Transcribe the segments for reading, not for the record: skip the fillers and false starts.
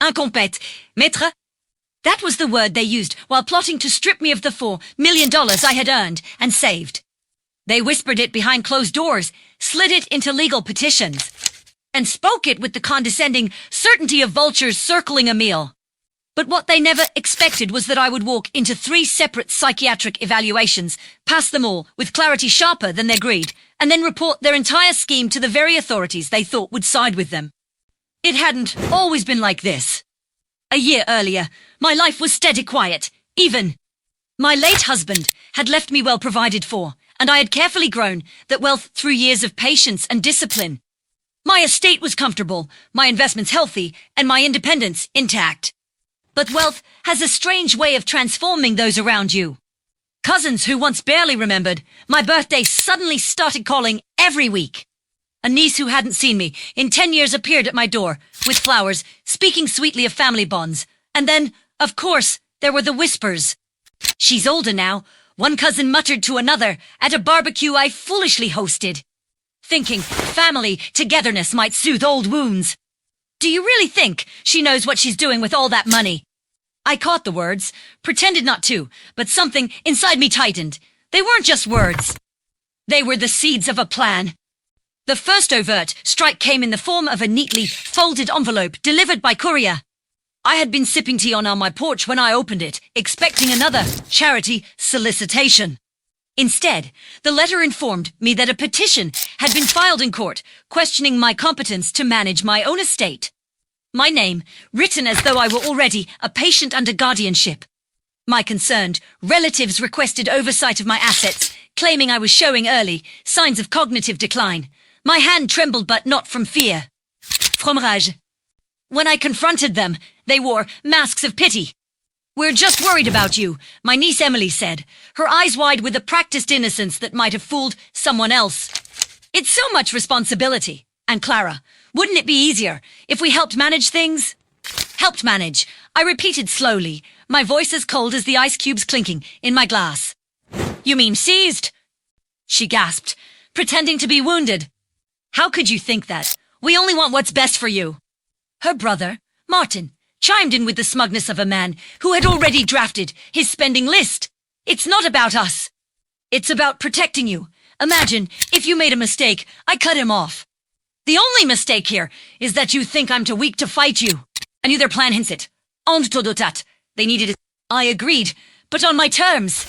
Incompetent. Maître? That was the word they used while plotting to strip me of the $4 million I had earned and saved. They whispered it behind closed doors, slid it into legal petitions, and spoke it with the condescending certainty of vultures circling a meal. But what they never expected was that I would walk into 3 separate psychiatric evaluations, pass them all with clarity sharper than their greed, and then report their entire scheme to the very authorities they thought would side with them. It hadn't always been like this. A year earlier, my life was steady quiet, even. My late husband had left me well provided for, and I had carefully grown that wealth through years of patience and discipline. My estate was comfortable, my investments healthy, and my independence intact. But wealth has a strange way of transforming those around you. Cousins who once barely remembered my birthday suddenly started calling every week. A niece who hadn't seen me in 10 years appeared at my door with flowers, speaking sweetly of family bonds. And then, of course, there were the whispers. She's older now, one cousin muttered to another at a barbecue I foolishly hosted, thinking family togetherness might soothe old wounds. Do you really think she knows what she's doing with all that money? I caught the words, pretended not to, but something inside me tightened. They weren't just words. They were the seeds of a plan. The first overt strike came in the form of a neatly folded envelope delivered by courier. I had been sipping tea on my porch when I opened it, expecting another charity solicitation. Instead, the letter informed me that a petition had been filed in court, questioning my competence to manage my own estate. My name, written as though I were already a patient under guardianship. My concerned relatives requested oversight of my assets, claiming I was showing early signs of cognitive decline. My hand trembled, but not from fear. From rage. When I confronted them, they wore masks of pity. "We're just worried about you," my niece Emily said, her eyes wide with a practiced innocence that might have fooled someone else. "It's so much responsibility. And Clara, wouldn't it be easier if we helped manage things?" "Helped manage," I repeated slowly, my voice as cold as the ice cubes clinking in my glass. "You mean seized?" She gasped, pretending to be wounded. "How could you think that? We only want what's best for you." Her brother, Martin, chimed in with the smugness of a man who had already drafted his spending list. "It's not about us. It's about protecting you. Imagine if you made a mistake, I cut him off. The only mistake here is that you think I'm too weak to fight you. I knew their plan hints it. Untouchable. They needed it. I agreed, but on my terms.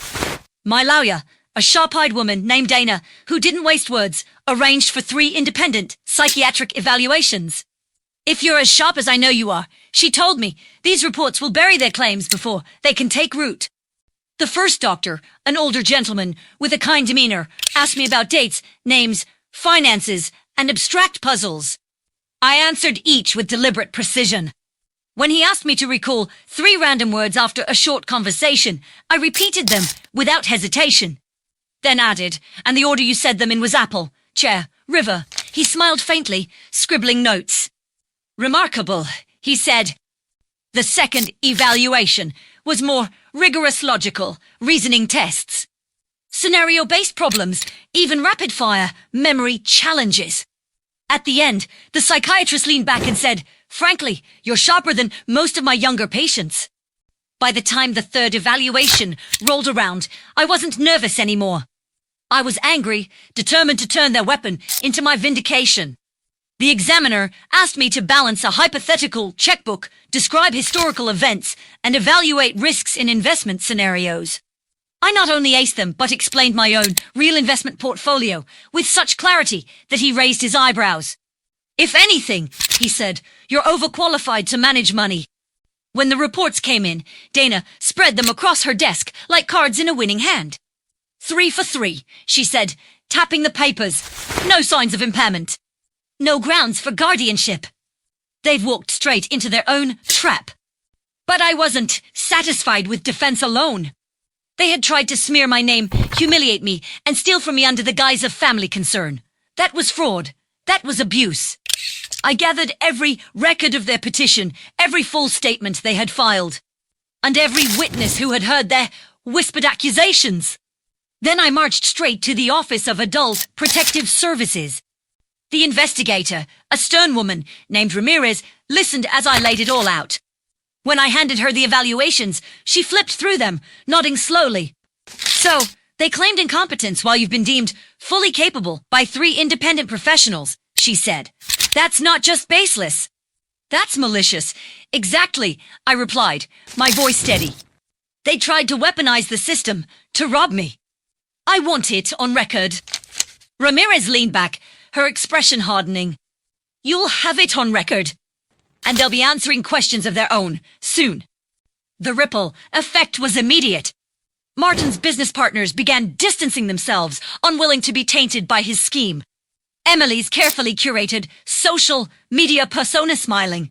My lawyer, a sharp-eyed woman named Dana, who didn't waste words, arranged for 3 independent psychiatric evaluations. If you're as sharp as I know you are, she told me, these reports will bury their claims before they can take root. The first doctor, an older gentleman with a kind demeanor, asked me about dates, names, finances, and abstract puzzles. I answered each with deliberate precision. When he asked me to recall 3 random words after a short conversation, I repeated them without hesitation. Then added, "And the order you said them in was apple, chair, river." He smiled faintly, scribbling notes. "Remarkable," he said. The second evaluation was more rigorous logical, reasoning tests. Scenario-based problems, even rapid-fire memory challenges. At the end, the psychiatrist leaned back and said, "Frankly, you're sharper than most of my younger patients." By the time the 3rd evaluation rolled around, I wasn't nervous anymore. I was angry, determined to turn their weapon into my vindication. The examiner asked me to balance a hypothetical checkbook, describe historical events, and evaluate risks in investment scenarios. I not only aced them, but explained my own real investment portfolio with such clarity that he raised his eyebrows. "If anything," he said, "you're overqualified to manage money." When the reports came in, Dana spread them across her desk like cards in a winning hand. 3 for 3, she said, tapping the papers. No signs of impairment. No grounds for guardianship. They'd walked straight into their own trap. But I wasn't satisfied with defense alone. They had tried to smear my name, humiliate me, and steal from me under the guise of family concern. That was fraud. That was abuse. I gathered every record of their petition, every false statement they had filed, and every witness who had heard their whispered accusations. Then I marched straight to the Office of Adult Protective Services. The investigator, a stern woman named Ramirez, listened as I laid it all out. When I handed her the evaluations, she flipped through them, nodding slowly. So, they claimed incompetence while you've been deemed fully capable by 3 independent professionals, she said. That's not just baseless. That's malicious. Exactly, I replied, my voice steady. They tried to weaponize the system to rob me. I want it on record. Ramirez leaned back, her expression hardening. You'll have it on record. And they'll be answering questions of their own, soon. The ripple effect was immediate. Martin's business partners began distancing themselves, unwilling to be tainted by his scheme. Emily's carefully curated social media persona smiling.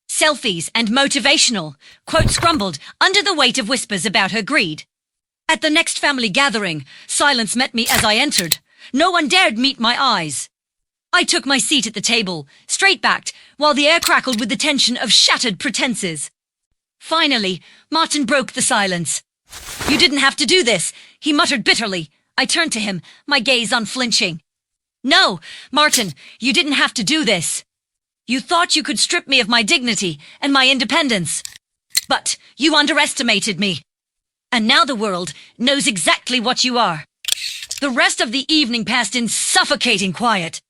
Selfies and motivational quotes crumbled under the weight of whispers about her greed. At the next family gathering, silence met me as I entered. No one dared meet my eyes. I took my seat at the table, straight-backed, while the air crackled with the tension of shattered pretenses. Finally, Martin broke the silence. You didn't have to do this, he muttered bitterly. I turned to him, my gaze unflinching. No, Martin, you didn't have to do this. You thought you could strip me of my dignity and my independence. But you underestimated me. And now the world knows exactly what you are. The rest of the evening passed in suffocating quiet.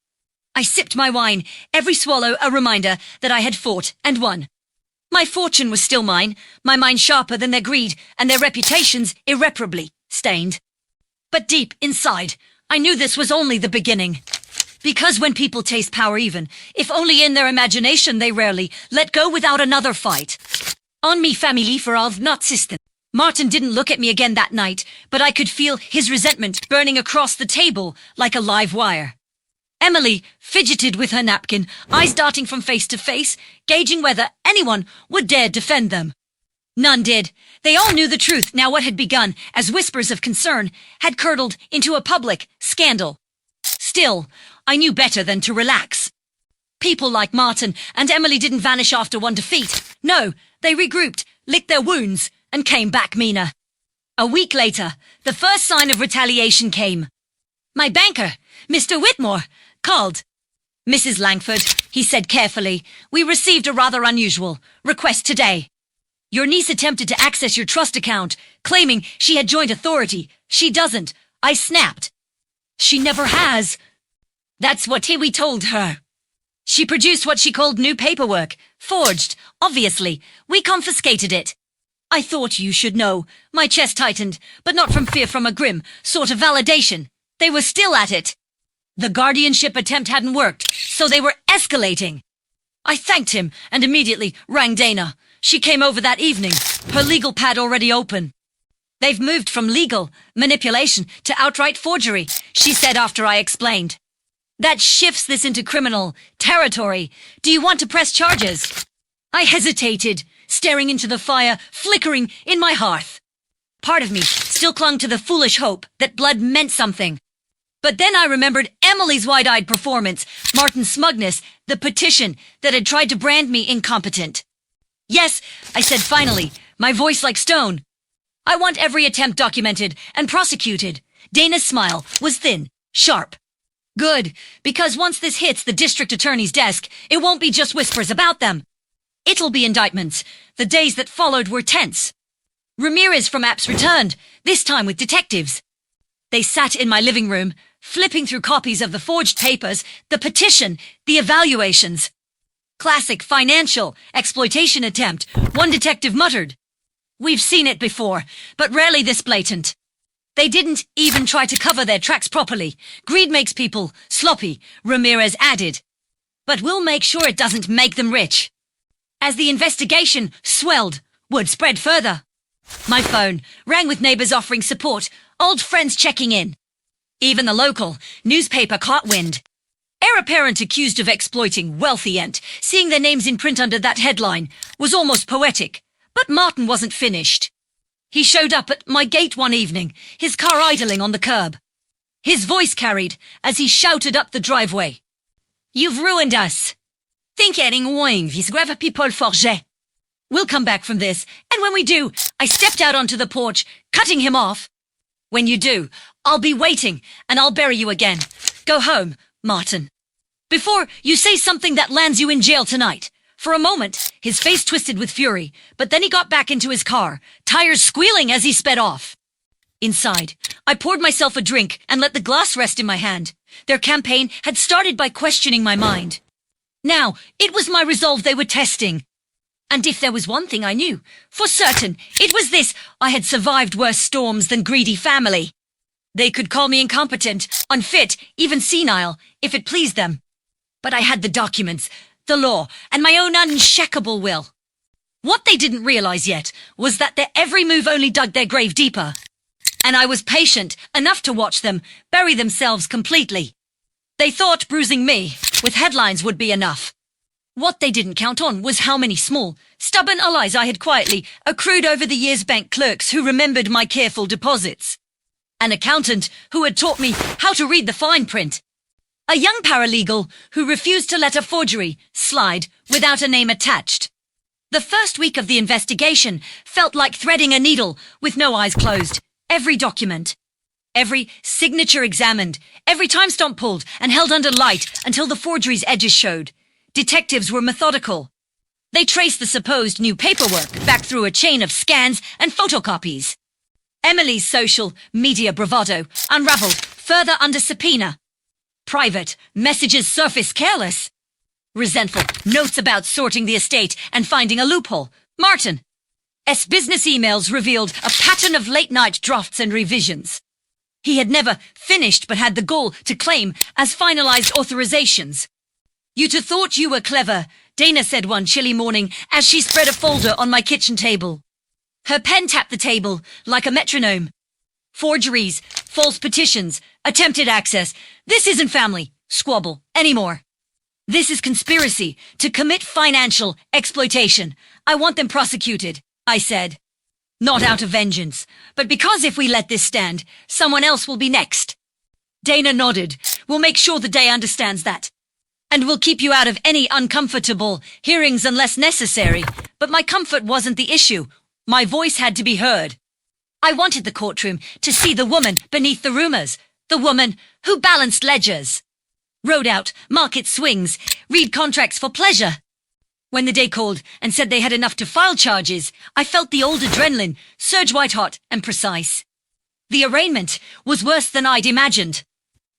I sipped my wine, every swallow a reminder that I had fought and won. My fortune was still mine, my mind sharper than their greed, and their reputations irreparably stained. But deep inside, I knew this was only the beginning. Because when people taste power even, if only in their imagination, they rarely let go without another fight. On me family for all, not system. Martin didn't look at me again that night, but I could feel his resentment burning across the table like a live wire. Emily fidgeted with her napkin, eyes darting from face to face, gauging whether anyone would dare defend them. None did. They all knew the truth now what had begun as whispers of concern had curdled into a public scandal. Still, I knew better than to relax. People like Martin and Emily didn't vanish after one defeat. No, they regrouped, licked their wounds, and came back meaner. A week later, the first sign of retaliation came. My banker, Mr. Whitmore, called. Mrs. Langford, he said carefully, we received a rather unusual request today. Your niece attempted to access your trust account, claiming she had joint authority. She doesn't. I snapped. She never has. That's what we told her. She produced what she called new paperwork. Forged, obviously. We confiscated it. I thought you should know. My chest tightened, but not from fear, from a grim sort of validation. They were still at it. The guardianship attempt hadn't worked, so they were escalating. I thanked him and immediately rang Dana. She came over that evening, her legal pad already open. They've moved from legal manipulation to outright forgery, she said after I explained. That shifts this into criminal territory. Do you want to press charges? I hesitated, staring into the fire flickering in my hearth. Part of me still clung to the foolish hope that blood meant something. But then I remembered Emily's wide-eyed performance, Martin's smugness, the petition that had tried to brand me incompetent. Yes, I said finally, my voice like stone. I want every attempt documented and prosecuted. Dana's smile was thin, sharp. Good, because once this hits the district attorney's desk, it won't be just whispers about them. It'll be indictments. The days that followed were tense. Ramirez from Apps returned, this time with detectives. They sat in my living room, flipping through copies of the forged papers, the petition, the evaluations. Classic financial exploitation attempt, one detective muttered. We've seen it before, but rarely this blatant. They didn't even try to cover their tracks properly. Greed makes people sloppy, Ramirez added. But we'll make sure it doesn't make them rich. As the investigation swelled, word spread further. My phone rang with neighbors offering support, old friends checking in. Even the local newspaper caught wind. Heir apparent accused of exploiting wealthy ent, seeing their names in print under that headline, was almost poetic. But Martin wasn't finished. He showed up at my gate one evening, his car idling on the curb. His voice carried as he shouted up the driveway. You've ruined us. Think eating wine, vis grave people forget. We'll come back from this, and when we do, I stepped out onto the porch, cutting him off. When you do, I'll be waiting, and I'll bury you again. Go home, Martin. Before you say something that lands you in jail tonight. For a moment, his face twisted with fury, but then he got back into his car, tires squealing as he sped off. Inside, I poured myself a drink and let the glass rest in my hand. Their campaign had started by questioning my mind. Now, it was my resolve they were testing. And if there was one thing I knew, for certain, it was this: I had survived worse storms than greedy family. They could call me incompetent, unfit, even senile, if it pleased them. But I had the documents, the law, and my own unshakable will. What they didn't realize yet was that their every move only dug their grave deeper. And I was patient enough to watch them bury themselves completely. They thought bruising me with headlines would be enough. What they didn't count on was how many small, stubborn allies I had quietly accrued over the years: bank clerks who remembered my careful deposits, an accountant who had taught me how to read the fine print, a young paralegal who refused to let a forgery slide without a name attached. The first week of the investigation felt like threading a needle with no eyes closed. Every document, every signature examined, every timestamp pulled and held under light until the forgery's edges showed. Detectives were methodical. They traced the supposed new paperwork back through a chain of scans and photocopies. Emily's social media bravado unraveled further under subpoena. Private messages surfaced careless. Resentful notes about sorting the estate and finding a loophole. Martin's business emails revealed a pattern of late-night drafts and revisions. He had never finished but had the goal to claim as finalized authorizations. "You'd have thought you were clever," Dana said one chilly morning as she spread a folder on my kitchen table. Her pen tapped the table like a metronome. Forgeries, false petitions, attempted access. This isn't family squabble anymore. This is conspiracy to commit financial exploitation. I want them prosecuted, I said. Not out of vengeance, but because if we let this stand, someone else will be next. Dana nodded. "We'll make sure the day understands that. And we'll keep you out of any uncomfortable hearings unless necessary." But my comfort wasn't the issue. My voice had to be heard. I wanted the courtroom to see the woman beneath the rumors, the woman who balanced ledgers, rode out market swings, read contracts for pleasure. When the day called and said they had enough to file charges, I felt the old adrenaline surge white-hot and precise. The arraignment was worse than I'd imagined.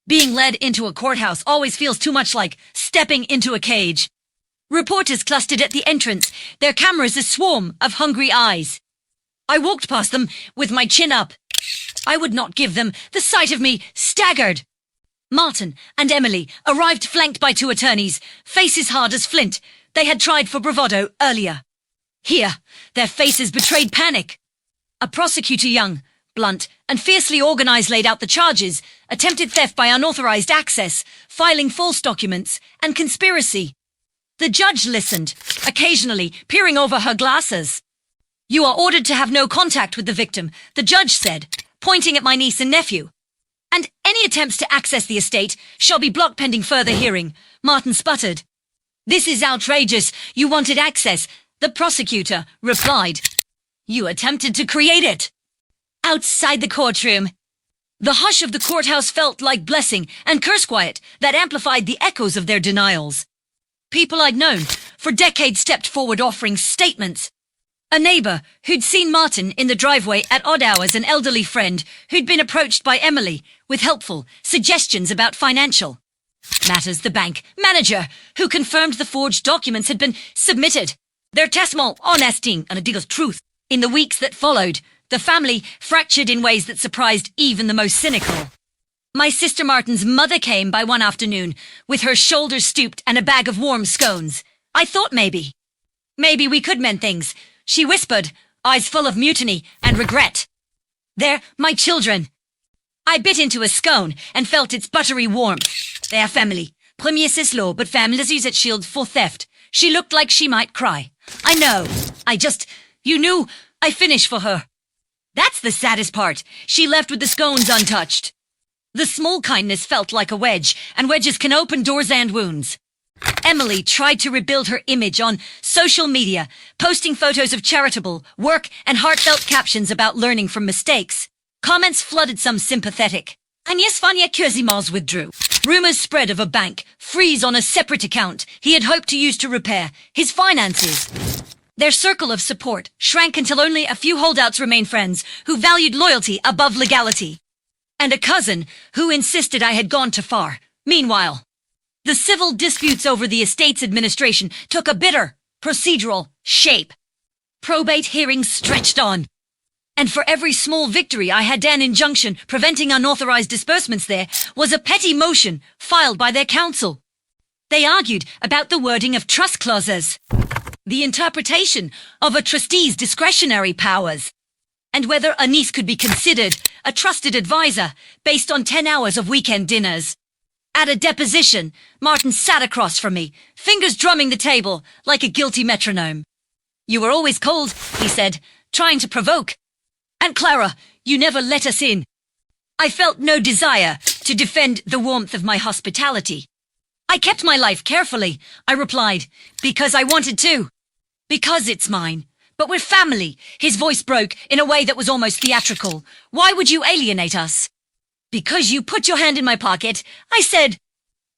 Being led into a courthouse always feels too much like stepping into a cage. Reporters clustered at the entrance, their cameras a swarm of hungry eyes. I walked past them with my chin up. I would not give them the sight of me staggered. Martin and Emily arrived flanked by two attorneys, faces hard as flint. They had tried for bravado earlier. Here, their faces betrayed panic. A prosecutor, young, blunt, and fiercely organized, laid out the charges: attempted theft by unauthorized access, filing false documents, and conspiracy. The judge listened, occasionally peering over her glasses. "You are ordered to have no contact with the victim," the judge said, pointing at my niece and nephew. "And any attempts to access the estate shall be blocked pending further hearing," Martin sputtered. "This is outrageous. You wanted access," the prosecutor replied. "You attempted to create it." Outside the courtroom, the hush of the courthouse felt like blessing and curse quiet that amplified the echoes of their denials. People I'd known for decades stepped forward offering statements. A neighbor who'd seen Martin in the driveway at odd hours, an elderly friend who'd been approached by Emily with helpful suggestions about financial matters, the bank manager who confirmed the forged documents had been submitted, their testimony honesty and a deal of truth. In the weeks that followed, the family fractured in ways that surprised even the most cynical. My sister Martin's mother came by one afternoon with her shoulders stooped and a bag of warm scones. I thought maybe we could mend things, she whispered, eyes full of mutiny and regret. "They're my children." I bit into a scone and felt its buttery warmth. "Their family. Premier c'est slow, but families use it shield for theft." She looked like she might cry. "I know. You knew I finished for her." That's the saddest part. She left with the scones untouched. The small kindness felt like a wedge, and wedges can open doors and wounds. Emily tried to rebuild her image on social media, posting photos of charitable work and heartfelt captions about learning from mistakes. Comments flooded, some sympathetic. Agnes Vanya Kurzimals withdrew. Rumors spread of a bank freeze on a separate account he had hoped to use to repair his finances. Their circle of support shrank until only a few holdouts remained friends who valued loyalty above legality. And a cousin who insisted I had gone too far. Meanwhile, the civil disputes over the estate's administration took a bitter, procedural shape. Probate hearings stretched on. And for every small victory I had an injunction preventing unauthorized disbursements there was a petty motion filed by their counsel. They argued about the wording of trust clauses, the interpretation of a trustee's discretionary powers, and whether a niece could be considered a trusted advisor based on 10 hours of weekend dinners. At a deposition, Martin sat across from me, fingers drumming the table like a guilty metronome. "You were always cold," he said, trying to provoke. "And Clara, you never let us in." I felt no desire to defend the warmth of my hospitality. "I kept my life carefully," I replied, "because I wanted to. Because it's mine. But we're family." His voice broke in a way that was almost theatrical. "Why would you alienate us?" "Because you put your hand in my pocket," I said.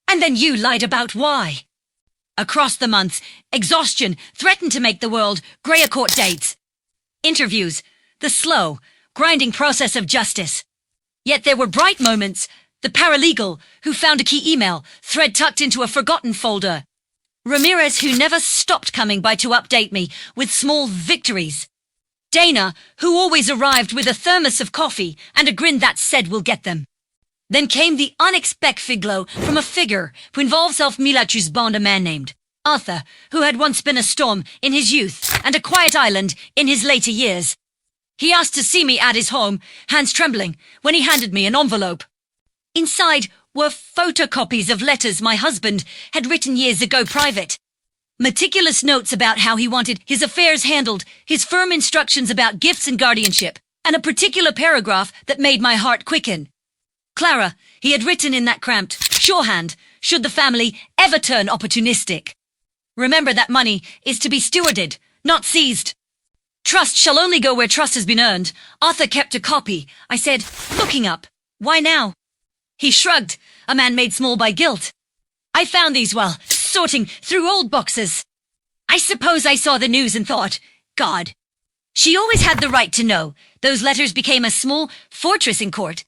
"And then you lied about why." Across the months, exhaustion threatened to make the world grayer court dates. Interviews, the slow, grinding process of justice. Yet there were bright moments. The paralegal who found a key email thread tucked into a forgotten folder. Ramirez who never stopped coming by to update me with small victories. Dana who always arrived with a thermos of coffee and a grin that said we'll get them. Then came the unexpected glow from a figure who involved self-Milatrus bond a man named Arthur, who had once been a storm in his youth and a quiet island in his later years. He asked to see me at his home, hands trembling, when he handed me an envelope. Inside were photocopies of letters my husband had written years ago private. Meticulous notes about how he wanted his affairs handled, his firm instructions about gifts and guardianship, and a particular paragraph that made my heart quicken. Clara, he had written in that cramped shorthand, should the family ever turn opportunistic. Remember that money is to be stewarded, not seized. Trust shall only go where trust has been earned. Arthur kept a copy. I said, looking up, "Why now?" He shrugged, a man made small by guilt. "I found these while sorting through old boxes. I suppose I saw the news and thought, God. She always had the right to know. Those letters became a small fortress in court.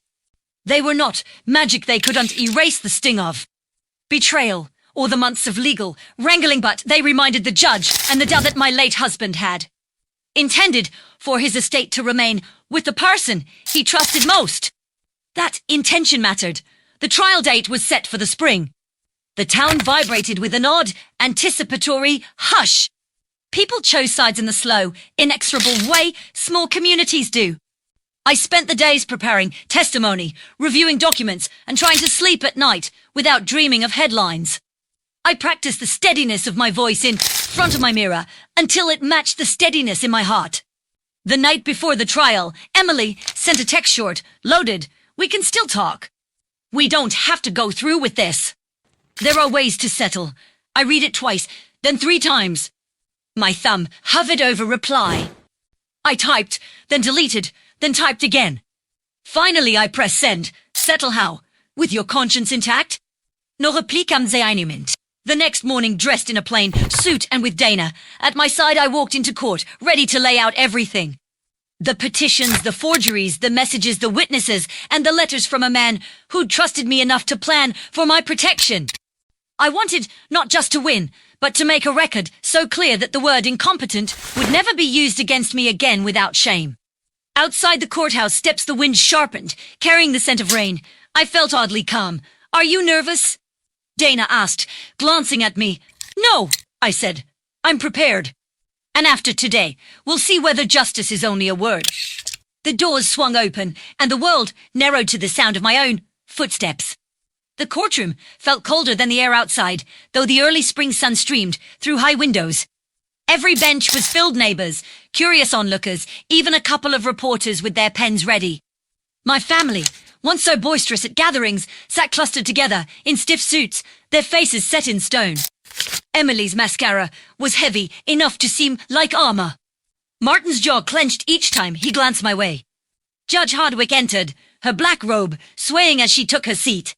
They were not magic they couldn't erase the sting of. Betrayal, or the months of legal wrangling, but they reminded the judge and the doubt that my late husband had. Intended for his estate to remain with the person he trusted most. That intention mattered. The trial date was set for the spring. The town vibrated with an odd, anticipatory hush. People chose sides in the slow, inexorable way small communities do. I spent the days preparing testimony, reviewing documents, and trying to sleep at night without dreaming of headlines. I practiced the steadiness of my voice in front of my mirror until it matched the steadiness in my heart. The night before the trial, Emily sent a text short, loaded. "We can still talk. We don't have to go through with this. There are ways to settle." I read it twice, then 3 times. My thumb hovered over reply. I typed, then deleted, then typed again. Finally, I pressed send. Settle how? With your conscience intact? No replique am Zeyniment. The next morning, dressed in a plain suit and with Dana, at my side I walked into court, ready to lay out everything. The petitions, the forgeries, the messages, the witnesses, and the letters from a man who'd trusted me enough to plan for my protection. I wanted not just to win, but to make a record so clear that the word incompetent would never be used against me again without shame. Outside the courthouse steps the wind sharpened, carrying the scent of rain. I felt oddly calm. "Are you nervous?" Dana asked, glancing at me. "No," I said. "I'm prepared. And after today, we'll see whether justice is only a word." The doors swung open, and the world narrowed to the sound of my own footsteps. The courtroom felt colder than the air outside, though the early spring sun streamed through high windows. Every bench was filled neighbors, curious onlookers, even a couple of reporters with their pens ready. My family, once so boisterous at gatherings, sat clustered together in stiff suits, their faces set in stone. Emily's mascara was heavy enough to seem like armor. Martin's jaw clenched each time he glanced my way. Judge Hardwick entered, her black robe swaying as she took her seat.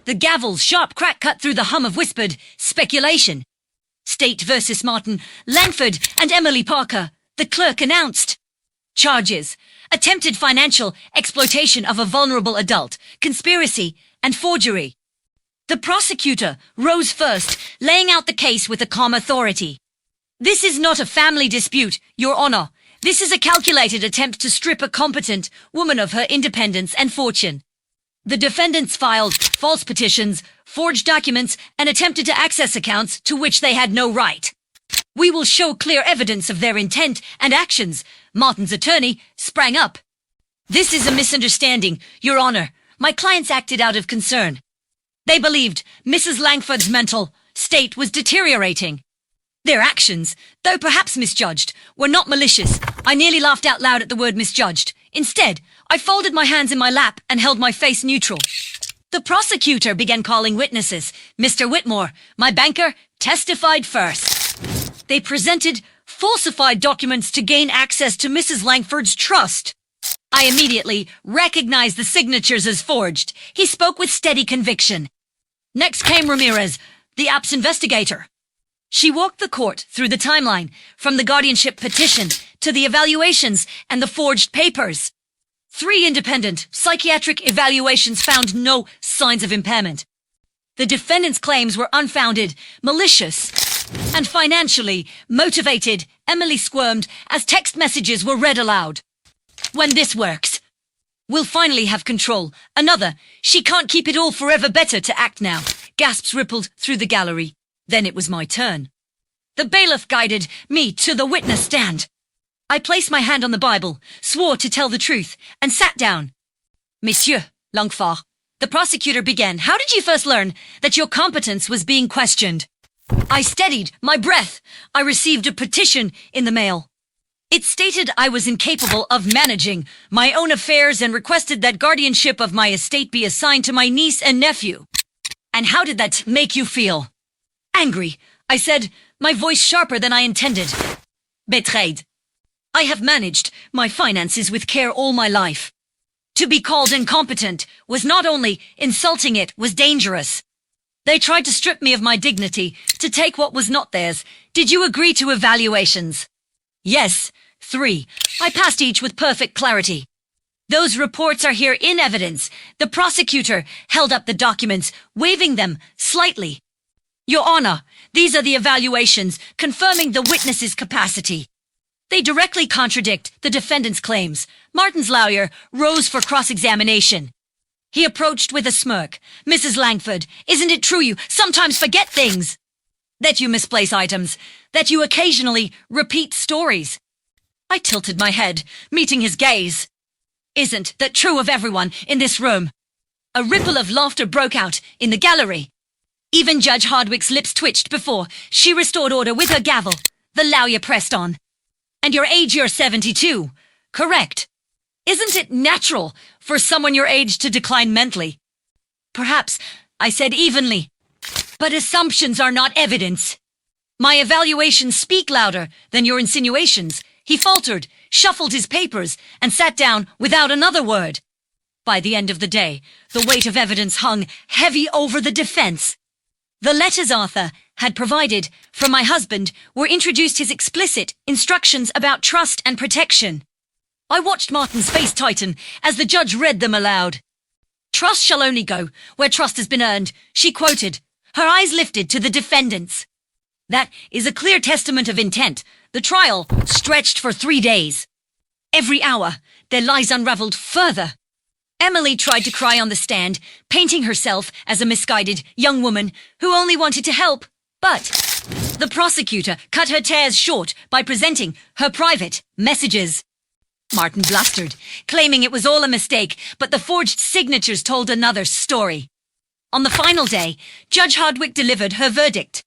The gavel's sharp crack cut through the hum of whispered speculation. State versus Martin Langford and Emily Parker, the clerk announced. Charges: attempted financial exploitation of a vulnerable adult, conspiracy, and forgery. The prosecutor rose first, laying out the case with a calm authority. This is not a family dispute, Your Honor. This is a calculated attempt to strip a competent woman of her independence and fortune. The defendants filed false petitions, forged documents, and attempted to access accounts to which they had no right. We will show clear evidence of their intent and actions. Martin's attorney sprang up. This is a misunderstanding, Your Honor. My clients acted out of concern. They believed Mrs. Langford's mental state was deteriorating. Their actions, though perhaps misjudged, were not malicious. I nearly laughed out loud at the word misjudged. Instead, I folded my hands in my lap and held my face neutral. The prosecutor began calling witnesses. Mr. Whitmore, my banker, testified first. They presented falsified documents to gain access to Mrs. Langford's trust. I immediately recognized the signatures as forged. He spoke with steady conviction. Next came Ramirez, the app's investigator. She walked the court through the timeline, from the guardianship petition to the evaluations and the forged papers. 3 independent psychiatric evaluations found no signs of impairment. The defendant's claims were unfounded, malicious, and financially motivated. Emily squirmed as text messages were read aloud. When this works, we'll finally have control. Another, she can't keep it all forever, better to act now. Gasps rippled through the gallery. Then it was my turn. The bailiff guided me to the witness stand. I placed my hand on the Bible, swore to tell the truth, and sat down. Monsieur Langford, the prosecutor began. How did you first learn that your competence was being questioned? I steadied my breath. I received a petition in the mail. It stated I was incapable of managing my own affairs and requested that guardianship of my estate be assigned to my niece and nephew. And how did that make you feel? Angry, I said, my voice sharper than I intended. Betrayed. I have managed my finances with care all my life. To be called incompetent was not only insulting, it was dangerous. They tried to strip me of my dignity, to take what was not theirs. Did you agree to evaluations? Yes, 3. I passed each with perfect clarity. Those reports are here in evidence. The prosecutor held up the documents, waving them slightly. Your Honor, these are the evaluations confirming the witness's capacity. They directly contradict the defendant's claims. Martin's lawyer rose for cross-examination. He approached with a smirk. Mrs. Langford, isn't it true you sometimes forget things? That you misplace items, that you occasionally repeat stories. I tilted my head, meeting his gaze. Isn't that true of everyone in this room? A ripple of laughter broke out in the gallery. Even Judge Hardwick's lips twitched before she restored order with her gavel. The lawyer pressed on. And your age, you're 72. Correct. Isn't it natural for someone your age to decline mentally? Perhaps, I said evenly. But assumptions are not evidence. My evaluations speak louder than your insinuations. He faltered, shuffled his papers, and sat down without another word. By the end of the day, the weight of evidence hung heavy over the defense. The letters Arthur had provided from my husband were introduced his explicit instructions about trust and protection. I watched Martin's face tighten as the judge read them aloud. Trust shall only go where trust has been earned, she quoted, her eyes lifted to the defendants. That is a clear testament of intent. The trial stretched for 3 days. Every hour, their lies unraveled further. Emily tried to cry on the stand, painting herself as a misguided young woman who only wanted to help. But the prosecutor cut her tears short by presenting her private messages. Martin blustered, claiming it was all a mistake, but the forged signatures told another story. On the final day, Judge Hardwick delivered her verdict.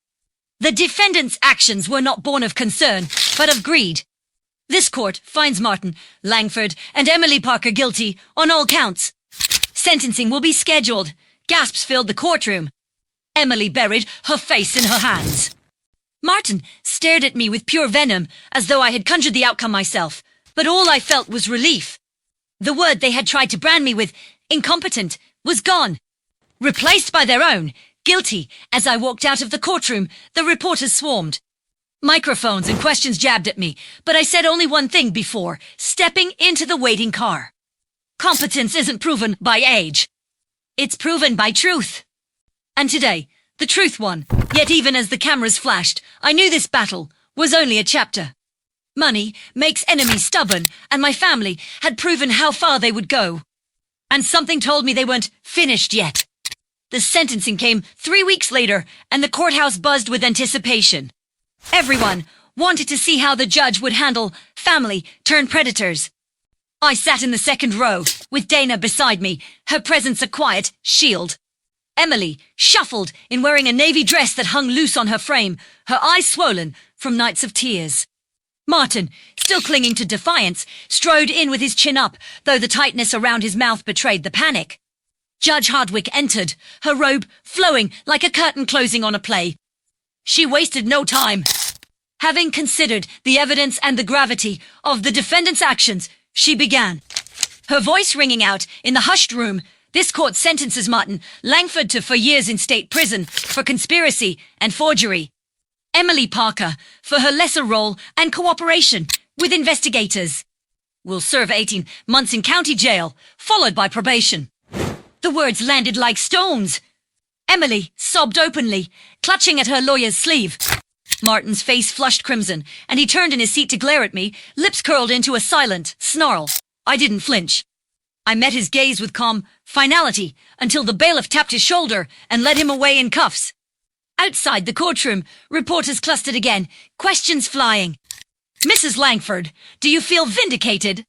The defendant's actions were not born of concern, but of greed. This court finds Martin, Langford, and Emily Parker guilty on all counts. Sentencing will be scheduled. Gasps filled the courtroom. Emily buried her face in her hands. Martin stared at me with pure venom, as though I had conjured the outcome myself. But all I felt was relief. The word they had tried to brand me with, incompetent, was gone. replaced by their own. Guilty. As I walked out of the courtroom, the reporters swarmed. Microphones and questions jabbed at me, but I said only one thing before stepping into the waiting car. Competence isn't proven by age. It's proven by truth. And today, the truth won. Yet even as the cameras flashed, I knew this battle was only a chapter. Money makes enemies stubborn, and my family had proven how far they would go. And something told me they weren't finished yet. The sentencing came 3 weeks later, and the courthouse buzzed with anticipation. Everyone wanted to see how the judge would handle family-turned-predators. I sat in the second row, with Dana beside me, her presence a quiet shield. Emily shuffled in wearing a navy dress that hung loose on her frame, her eyes swollen from nights of tears. Martin, still clinging to defiance, strode in with his chin up, though the tightness around his mouth betrayed the panic. Judge Hardwick entered, her robe flowing like a curtain closing on a play. She wasted no time. Having considered the evidence and the gravity of the defendant's actions, she began. Her voice ringing out in the hushed room, this court sentences Martin Langford to 4 years in state prison for conspiracy and forgery. Emily Parker for her lesser role and cooperation with investigators. Will serve 18 months in county jail, followed by probation. The words landed like stones. Emily sobbed openly, clutching at her lawyer's sleeve. Martin's face flushed crimson, and he turned in his seat to glare at me, lips curled into a silent snarl. I didn't flinch. I met his gaze with calm finality until the bailiff tapped his shoulder and led him away in cuffs. Outside the courtroom, reporters clustered again, questions flying. Mrs. Langford, do you feel vindicated?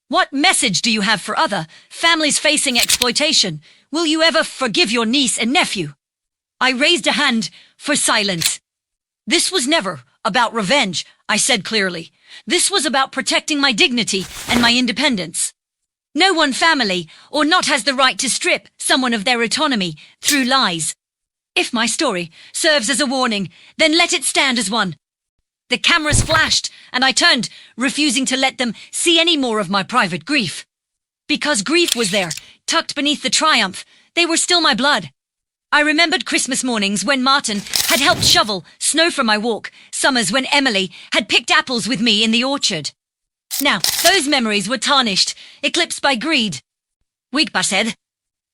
What message do you have for other families facing exploitation? Will you ever forgive your niece and nephew? I raised a hand for silence. This was never about revenge, I said clearly. This was about protecting my dignity and my independence. No one family or not has the right to strip someone of their autonomy through lies. If my story serves as a warning, then let it stand as one. The cameras flashed, and I turned, refusing to let them see any more of my private grief. Because grief was there, tucked beneath the triumph, they were still my blood. I remembered Christmas mornings when Martin had helped shovel snow for my walk, summers when Emily had picked apples with me in the orchard. Now, those memories were tarnished, eclipsed by greed. Weak said.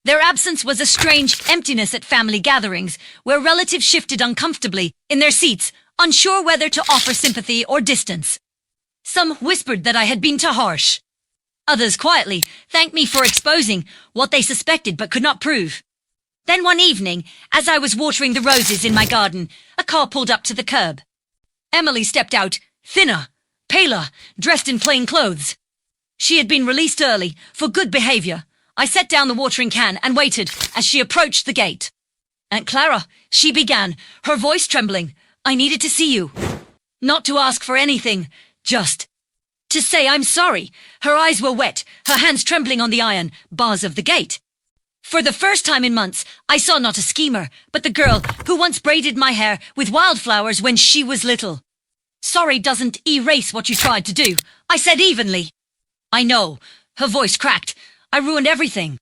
Their absence was a strange emptiness at family gatherings, where relatives shifted uncomfortably in their seats, unsure whether to offer sympathy or distance. Some whispered that I had been too harsh. Others quietly thanked me for exposing what they suspected but could not prove. Then one evening, as I was watering the roses in my garden, a car pulled up to the curb. Emily stepped out, thinner, paler, dressed in plain clothes. She had been released early for good behavior. I set down the watering can and waited as she approached the gate. Aunt Clara, she began, her voice trembling. I needed to see you. Not to ask for anything, just to say I'm sorry. Her eyes were wet, her hands trembling on the iron bars of the gate. For the first time in months, I saw not a schemer, but the girl who once braided my hair with wildflowers when she was little. Sorry doesn't erase what you tried to do, I said evenly. I know. Her voice cracked. I ruined everything.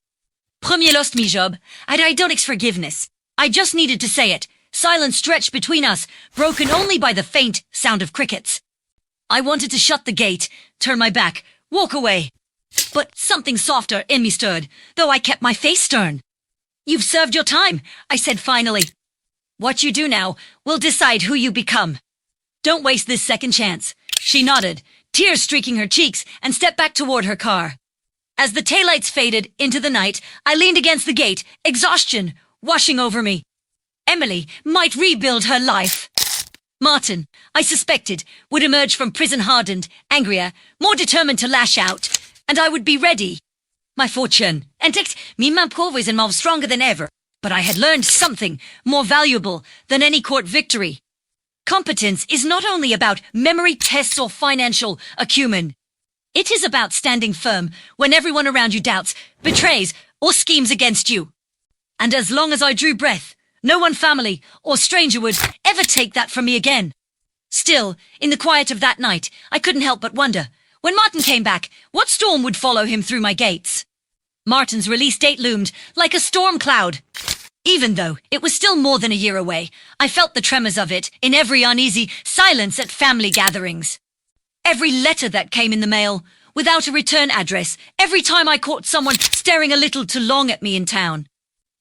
Premier lost me job, and I don't ask forgiveness. I just needed to say it. Silence stretched between us, broken only by the faint sound of crickets. I wanted to shut the gate, turn my back, walk away. But something softer in me stirred, though I kept my face stern. You've served your time, I said finally. What you do now will decide who you become. Don't waste this second chance. She nodded, tears streaking her cheeks, and stepped back toward her car. As the taillights faded into the night, I leaned against the gate, exhaustion washing over me. Emily might rebuild her life. Martin, I suspected, would emerge from prison hardened, angrier, more determined to lash out, and I would be ready. My fortune, and me was involved stronger than ever, but I had learned something more valuable than any court victory. Competence is not only about memory tests or financial acumen. It is about standing firm when everyone around you doubts, betrays, or schemes against you. And as long as I drew breath, no one family or stranger would ever take that from me again. Still, in the quiet of that night, I couldn't help but wonder, when Martin came back, what storm would follow him through my gates? Martin's release date loomed like a storm cloud. Even though it was still more than a year away, I felt the tremors of it in every uneasy silence at family gatherings. Every letter that came in the mail, without a return address, every time I caught someone staring a little too long at me in town.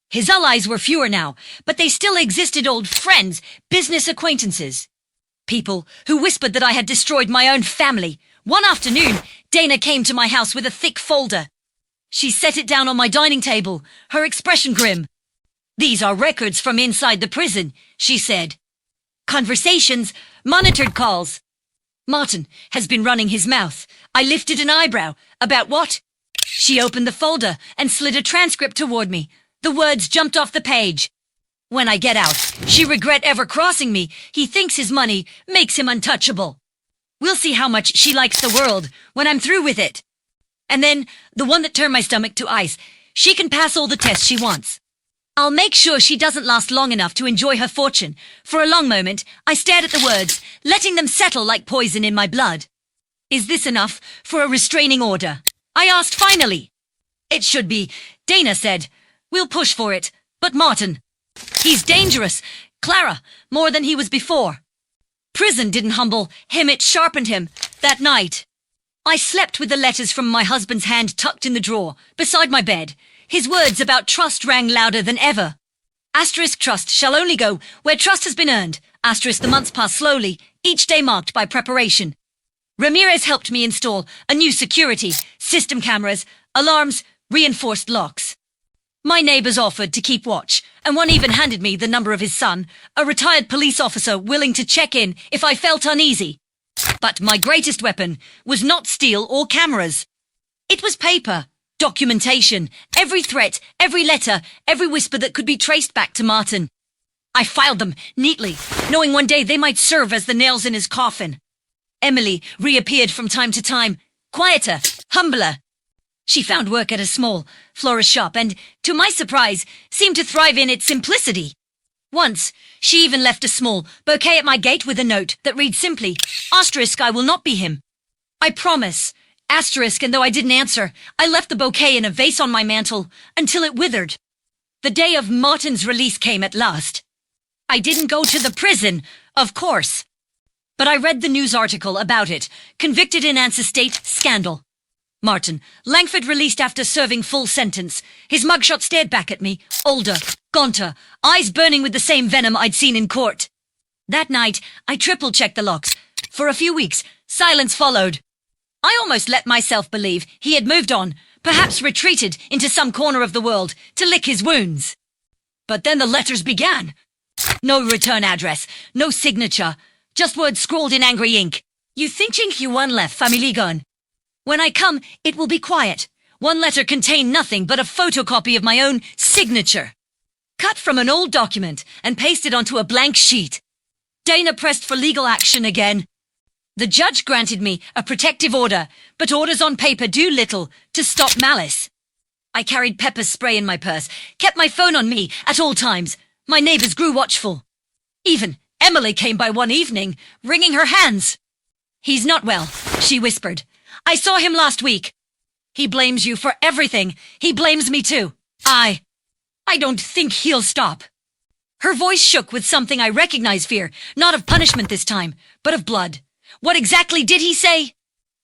His allies were fewer now, but they still existed, old friends, business acquaintances. People who whispered that I had destroyed my own family. One afternoon, Dana came to my house with a thick folder. She set it down on my dining table, her expression grim. "These are records from inside the prison," she said. "Conversations, monitored calls." Martin has been running his mouth. I lifted an eyebrow. "About what?" She opened the folder and slid a transcript toward me. The words jumped off the page. "When I get out, she regret ever crossing me. He thinks his money makes him untouchable. We'll see how much she likes the world when I'm through with it." And then, the one that turned my stomach to ice, "She can pass all the tests she wants. I'll make sure she doesn't last long enough to enjoy her fortune." For a long moment, I stared at the words, letting them settle like poison in my blood. "Is this enough for a restraining order?" I asked finally. "It should be," Dana said. "We'll push for it. But Martin, he's dangerous. Clara, more than he was before." Prison didn't humble him, it sharpened him. That night, I slept with the letters from my husband's hand tucked in the drawer, beside my bed. His words about trust rang louder than ever. Asterisk trust shall only go where trust has been earned. Asterisk the months pass slowly, each day marked by preparation. Ramirez helped me install a new security, system cameras, alarms, reinforced locks. My neighbors offered to keep watch, and one even handed me the number of his son, a retired police officer willing to check in if I felt uneasy. But my greatest weapon was not steel or cameras. It was paper, documentation, every threat, every letter, every whisper that could be traced back to Martin. I filed them neatly, knowing one day they might serve as the nails in his coffin. Emily reappeared from time to time, quieter, humbler. She found work at a small florist shop and, to my surprise, seemed to thrive in its simplicity. Once, she even left a small bouquet at my gate with a note that read simply, "Asterisk, I will not be him. I promise." Asterisk, and though I didn't answer, I left the bouquet in a vase on my mantel until it withered. The day of Martin's release came at last. I didn't go to the prison, of course. But I read the news article about it, convicted in Ansa State scandal. Martin, Langford released after serving full sentence. His mugshot stared back at me, older, gaunter, eyes burning with the same venom I'd seen in court. That night, I triple-checked the locks. For a few weeks, silence followed. I almost let myself believe he had moved on, perhaps retreated into some corner of the world to lick his wounds. But then the letters began. No return address, no signature, just words scrawled in angry ink. "You thinking you one left, family gun? When I come, it will be quiet." One letter contained nothing but a photocopy of my own signature, cut from an old document and pasted onto a blank sheet. Dana pressed for legal action again. The judge granted me a protective order, but orders on paper do little to stop malice. I carried pepper spray in my purse, kept my phone on me at all times. My neighbors grew watchful. Even Emily came by one evening, wringing her hands. "He's not well," she whispered. "I saw him last week. He blames you for everything. He blames me too. I don't think he'll stop." Her voice shook with something I recognized, fear, not of punishment this time, but of blood. "What exactly did he say?"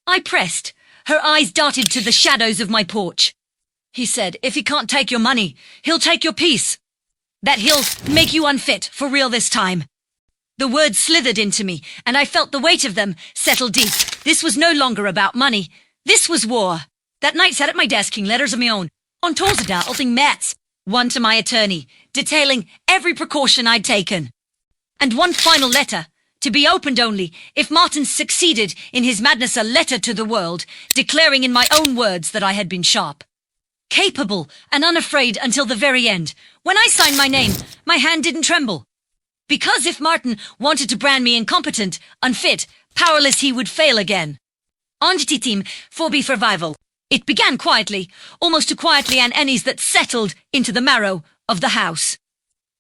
I pressed. Her eyes darted to the shadows of my porch. "He said, if he can't take your money, he'll take your peace. That he'll make you unfit for real this time." The words slithered into me, and I felt the weight of them settle deep. This was no longer about money. This was war. That night sat at my desk, king letters of my own, on torsdag, allting mats. One to my attorney, detailing every precaution I'd taken. And one final letter, to be opened only if Martin succeeded in his madness, a letter to the world, declaring in my own words that I had been sharp, capable and unafraid until the very end. When I signed my name, my hand didn't tremble. Because if Martin wanted to brand me incompetent, unfit, powerless, he would fail again. Entity team, 4B survival. It began quietly, almost too quietly, and ennies that settled into the marrow of the house.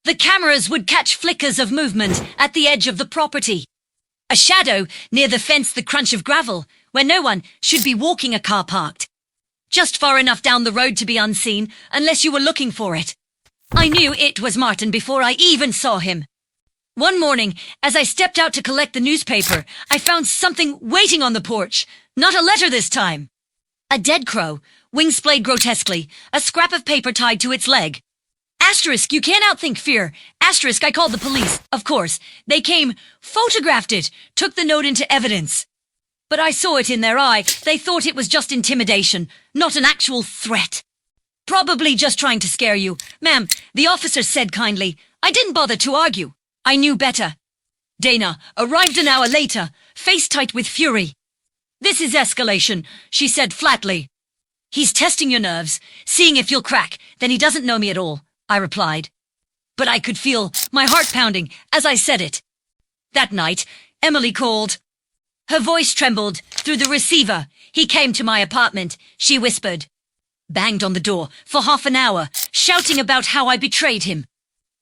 The cameras would catch flickers of movement at the edge of the property. A shadow near the fence, the crunch of gravel, where no one should be walking, a car parked. Just far enough down the road to be unseen, unless you were looking for it. I knew it was Martin before I even saw him. One morning, as I stepped out to collect the newspaper, I found something waiting on the porch. Not a letter this time. A dead crow, wings splayed grotesquely, a scrap of paper tied to its leg. Asterisk, you can't outthink fear. Asterisk, I called the police. Of course. They came, photographed it, took the note into evidence. But I saw it in their eye. They thought it was just intimidation, not an actual threat. Probably just trying to scare you. Ma'am, the officer said kindly. I didn't bother to argue. I knew better. Dana arrived an hour later, face tight with fury. This is escalation, she said flatly. He's testing your nerves, seeing if you'll crack. Then he doesn't know me at all, I replied. But I could feel my heart pounding as I said it. That night, Emily called. Her voice trembled through the receiver. He came to my apartment, she whispered. Banged on the door for half an hour, shouting about how I betrayed him.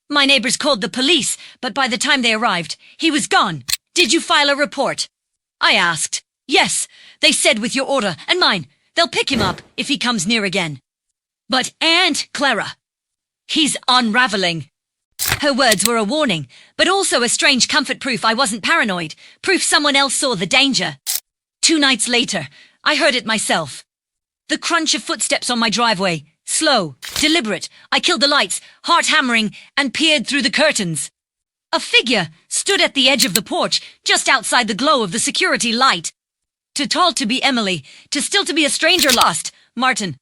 My neighbors called the police, but by the time they arrived, he was gone. Did you file a report? I asked. Yes, they said with your order and mine. They'll pick him up if he comes near again. But Aunt Clara, he's unraveling. Her words were a warning, but also a strange comfort, proof I wasn't paranoid, proof someone else saw the danger. 2 nights later, I heard it myself. The crunch of footsteps on my driveway. Slow, deliberate. I killed the lights, heart hammering, and peered through the curtains. A figure stood at the edge of the porch, just outside the glow of the security light. Too tall to be Emily, too still to be a stranger lost, Martin.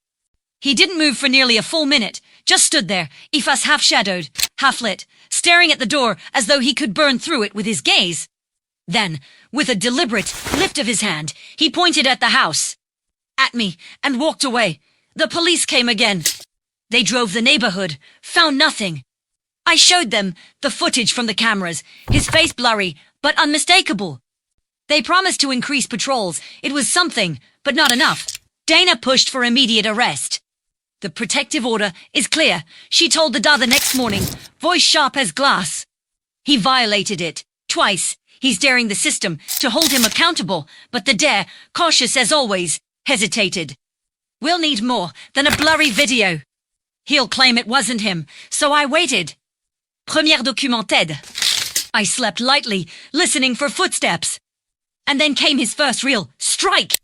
He didn't move for nearly a full minute, just stood there, Evals half-shadowed, half-lit, staring at the door as though he could burn through it with his gaze. Then, with a deliberate lift of his hand, he pointed at the house. At me, and walked away. The police came again. They drove the neighborhood, found nothing. I showed them the footage from the cameras, his face blurry, but unmistakable. They promised to increase patrols. It was something, but not enough. Dana pushed for immediate arrest. The protective order is clear, she told the Da the next morning, voice sharp as glass. He violated it, twice. He's daring the system to hold him accountable, but the dare, cautious as always, hesitated. We'll need more than a blurry video. He'll claim it wasn't him, so I waited. Première documented. I slept lightly, listening for footsteps. And then came his first real strike.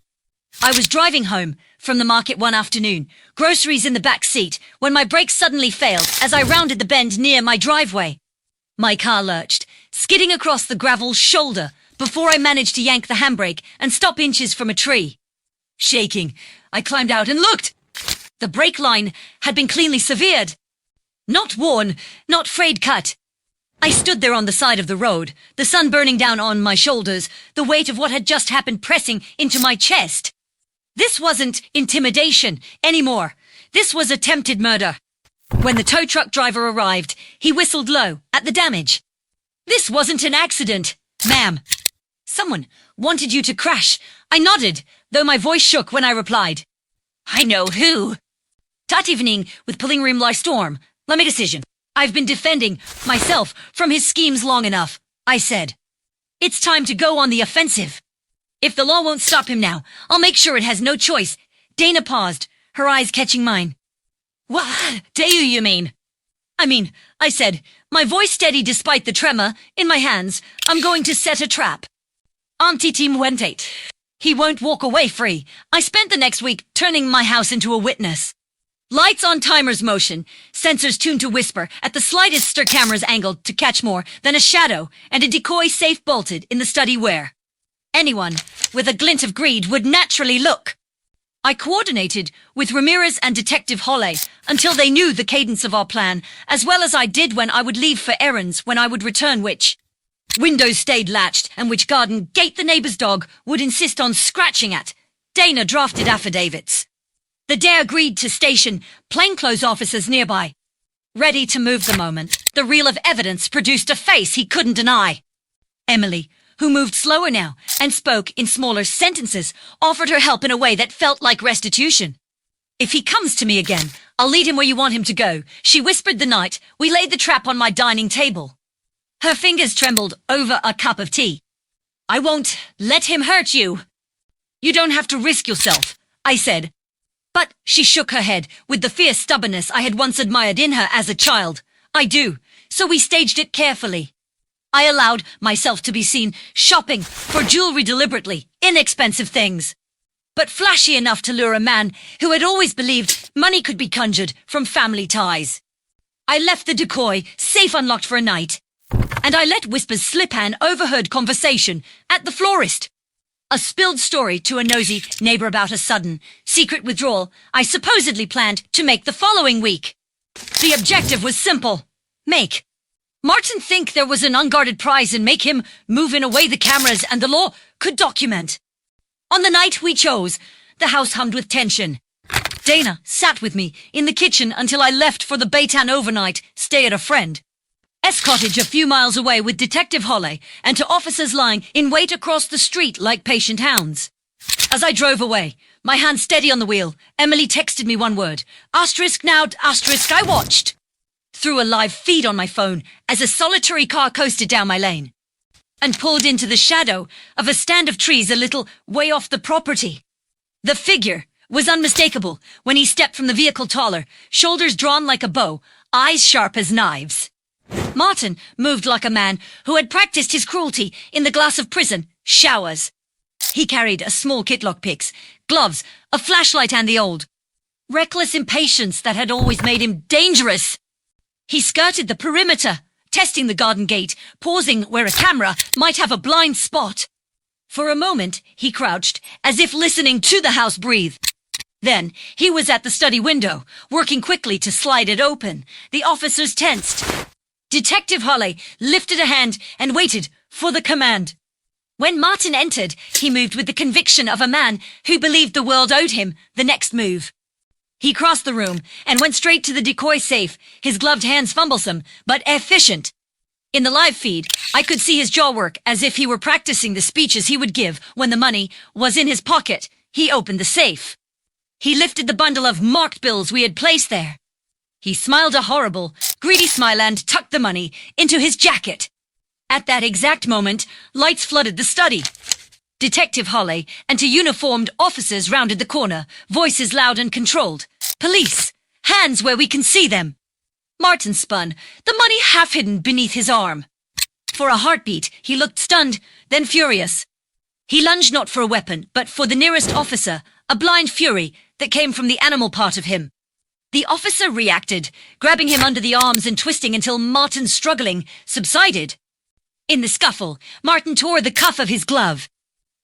I was driving home from the market one afternoon, groceries in the back seat, when my brakes suddenly failed as I rounded the bend near my driveway. My car lurched, skidding across the gravel shoulder before I managed to yank the handbrake and stop inches from a tree. Shaking, I climbed out and looked. The brake line had been cleanly severed. Not worn, not frayed cut. I stood there on the side of the road, the sun burning down on my shoulders, the weight of what had just happened pressing into my chest. This wasn't intimidation anymore. This was attempted murder. When the tow truck driver arrived, he whistled low at the damage. This wasn't an accident, ma'am. Someone wanted you to crash. I nodded, though my voice shook when I replied. I know who. That evening, with pulling room lie storm, let me decision. I've been defending myself from his schemes long enough, I said. It's time to go on the offensive. If the law won't stop him now, I'll make sure it has no choice. Dana paused, her eyes catching mine. What do you mean? I said, my voice steady despite the tremor in my hands. I'm going to set a trap. Anti-team He won't walk away free. I spent the next week turning my house into a witness. Lights on timer's motion, sensors tuned to whisper, at the slightest stir cameras angled to catch more than a shadow, and a decoy safe bolted in the study where anyone with a glint of greed would naturally look. I coordinated with Ramirez and Detective Holle until they knew the cadence of our plan, as well as I did when I would leave for errands, when I would return, which windows stayed latched, and which garden gate the neighbor's dog would insist on scratching at. Dana drafted affidavits. The dare agreed to station plainclothes officers nearby. Ready to move the moment, the reel of evidence produced a face he couldn't deny. Emily, who moved slower now and spoke in smaller sentences, offered her help in a way that felt like restitution. If he comes to me again, I'll lead him where you want him to go, she whispered the night we laid the trap on my dining table. Her fingers trembled over a cup of tea. I won't let him hurt you. You don't have to risk yourself, I said. But she shook her head with the fierce stubbornness I had once admired in her as a child. I do, so we staged it carefully. I allowed myself to be seen shopping for jewelry deliberately, inexpensive things, but flashy enough to lure a man who had always believed money could be conjured from family ties. I left the decoy safe unlocked for a night, and I let Whisper's slip an overheard conversation at the florist. A spilled story to a nosy neighbor about a sudden, secret withdrawal I supposedly planned to make the following week. The objective was simple. Make Martin think there was an unguarded prize and make him move in a way the cameras and the law could document. On the night we chose, the house hummed with tension. Dana sat with me in the kitchen until I left for the Baytown overnight stay at a friend. Cottage a few miles away with Detective Holley and to officers lying in wait across the street like patient hounds. As I drove away, my hand steady on the wheel, Emily texted me one word. Asterisk now, asterisk I watched. Through a live feed on my phone as a solitary car coasted down my lane and pulled into the shadow of a stand of trees a little way off the property. The figure was unmistakable when he stepped from the vehicle taller, shoulders drawn like a bow, eyes sharp as knives. Martin moved like a man who had practiced his cruelty in the glass of prison, showers. He carried a small kit lockpicks, gloves, a flashlight and the old, reckless impatience that had always made him dangerous. He skirted the perimeter, testing the garden gate, pausing where a camera might have a blind spot. For a moment, he crouched, as if listening to the house breathe. Then, he was at the study window, working quickly to slide it open. The officers tensed. Detective Holley lifted a hand and waited for the command. When Martin entered, he moved with the conviction of a man who believed the world owed him the next move. He crossed the room and went straight to the decoy safe, his gloved hands fumblesome, but efficient. In the live feed, I could see his jaw work as if he were practicing the speeches he would give when the money was in his pocket. He opened the safe. He lifted the bundle of marked bills we had placed there. He smiled a horrible, greedy smile and tucked the money into his jacket. At that exact moment, lights flooded the study. Detective Holley and two uniformed officers rounded the corner, voices loud and controlled. Police! Hands where we can see them! Martin spun, the money half hidden beneath his arm. For a heartbeat, he looked stunned, then furious. He lunged not for a weapon, but for the nearest officer, a blind fury that came from the animal part of him. The officer reacted, grabbing him under the arms and twisting until Martin's struggling subsided. In the scuffle, Martin tore the cuff of his glove.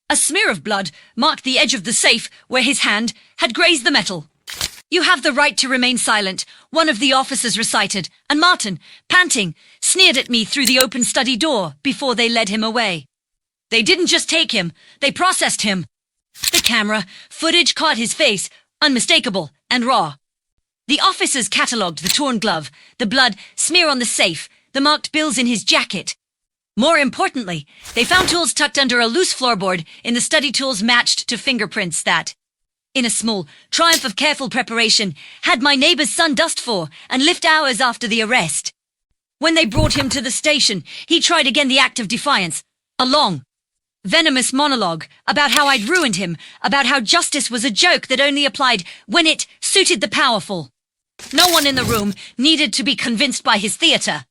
A smear of blood marked the edge of the safe where his hand had grazed the metal. You have the right to remain silent, one of the officers recited, and Martin, panting, sneered at me through the open study door before they led him away. They didn't just take him, they processed him. The camera footage caught his face, unmistakable and raw. The officers catalogued the torn glove, the blood smear on the safe, the marked bills in his jacket. More importantly, they found tools tucked under a loose floorboard in the study tools matched to fingerprints that, in a small triumph of careful preparation, had my neighbor's son dust for and lived hours after the arrest. When they brought him to the station, he tried again the act of defiance, a long, venomous monologue about how I'd ruined him, about how justice was a joke that only applied when it suited the powerful. No one in the room needed to be convinced by his theatre.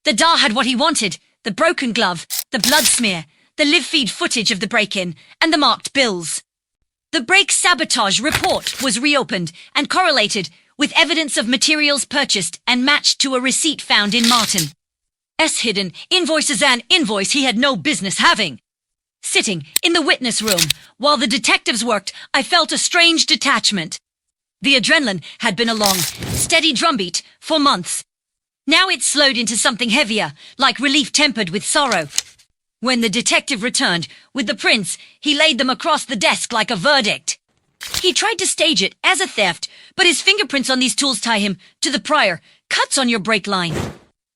The doll had what he wanted, the broken glove, the blood smear, the live feed footage of the break-in, and the marked bills. The break sabotage report was reopened and correlated with evidence of materials purchased and matched to a receipt found in Martin's hidden invoices, an invoice he had no business having. Sitting in the witness room while the detectives worked, I felt a strange detachment. The adrenaline had been a long, steady drumbeat for months. Now it slowed into something heavier, like relief tempered with sorrow. When the detective returned with the prints, he laid them across the desk like a verdict. He tried to stage it as a theft, but his fingerprints on these tools tie him to the prior cuts on your brake line.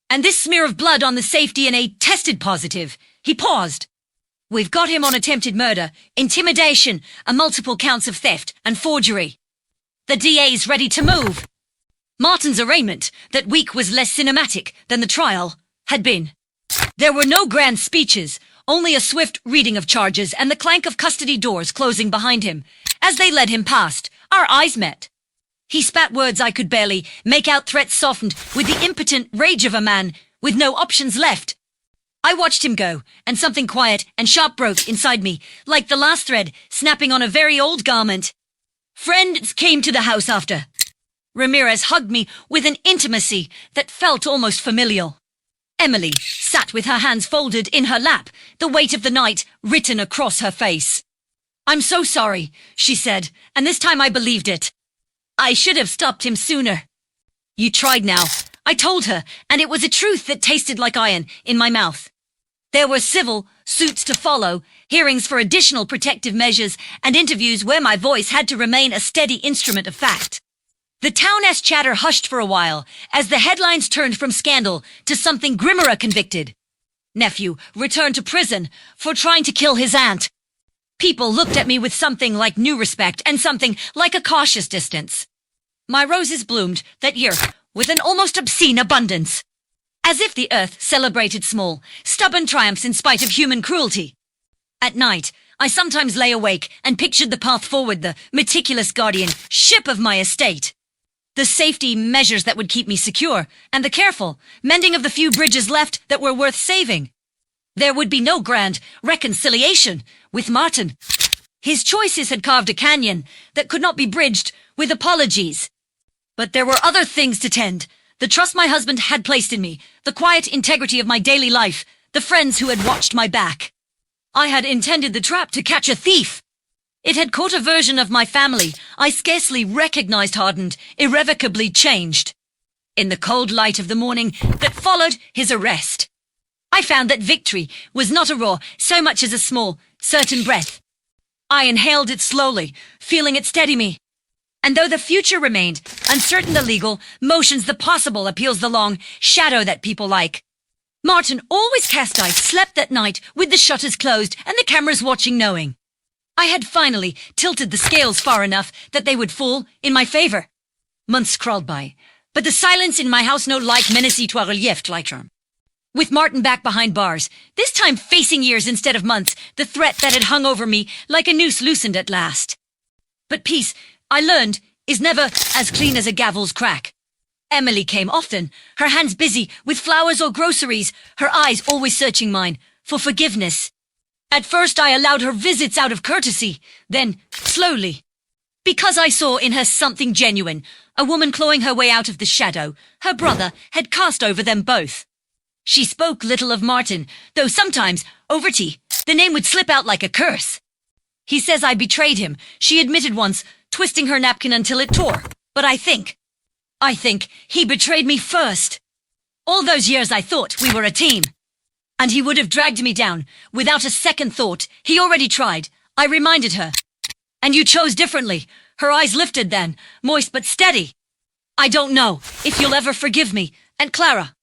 And this smear of blood on the safe DNA tested positive. He paused. We've got him on attempted murder, intimidation, and multiple counts of theft and forgery. The DA's ready to move. Martin's arraignment, that week was less cinematic than the trial had been. There were no grand speeches, only a swift reading of charges and the clank of custody doors closing behind him. As they led him past, Our eyes met. He spat words I could barely make out, threats softened with the impotent rage of a man with no options left. I watched him go, and something quiet and sharp broke inside me, like the last thread snapping on a very old garment. Friends came to the house after. Ramirez hugged me with an intimacy that felt almost familial. Emily sat with her hands folded in her lap, the weight of the night written across her face. "I'm so sorry," she said, and this time I believed it. "I should have stopped him sooner." "You tried now," I told her, and it was a truth that tasted like iron in my mouth. There were civil suits to follow, hearings for additional protective measures, and interviews where my voice had to remain a steady instrument of fact. The town's chatter hushed for a while, as the headlines turned from scandal to something grimmer: a convicted nephew returned to prison for trying to kill his aunt. People looked at me with something like new respect and something like a cautious distance. My roses bloomed that year with an almost obscene abundance, as if the earth celebrated small, stubborn triumphs in spite of human cruelty. At night, I sometimes lay awake and pictured the path forward, the meticulous guardianship of my estate, the safety measures that would keep me secure, and the careful mending of the few bridges left that were worth saving. There would be no grand reconciliation with Martin. His choices had carved a canyon that could not be bridged with apologies. But there were other things to tend: the trust my husband had placed in me, the quiet integrity of my daily life, the friends who had watched my back. I had intended the trap to catch a thief. It had caught a version of my family I scarcely recognized, hardened, irrevocably changed. In the cold light of the morning that followed his arrest, I found that victory was not a roar so much as a small, certain breath. I inhaled it slowly, feeling it steady me. And though the future remained uncertain, the legal motions, the possible appeals, the long shadow that people like, Martin always cast dice, slept that night with the shutters closed and the cameras watching, knowing I had finally tilted the scales far enough that they would fall in my favor. Months crawled by, but the silence in my house no like menacé toi relief like charm. With Martin back behind bars, this time facing years instead of months, the threat that had hung over me like a noose loosened at last. But peace, I learned, is never as clean as a gavel's crack. Emily came often, her hands busy with flowers or groceries, her eyes always searching mine for forgiveness. At first I allowed her visits out of courtesy, then slowly, because I saw in her something genuine, a woman clawing her way out of the shadow her brother had cast over them both. She spoke little of Martin, though sometimes, over tea, the name would slip out like a curse. "He says I betrayed him," she admitted once, twisting her napkin until it tore. "But I think he betrayed me first. All those years I thought we were a team. And he would have dragged me down, without a second thought. He already tried," I reminded her. "And you chose differently." Her eyes lifted then, moist but steady. "I don't know if you'll ever forgive me, and Clara.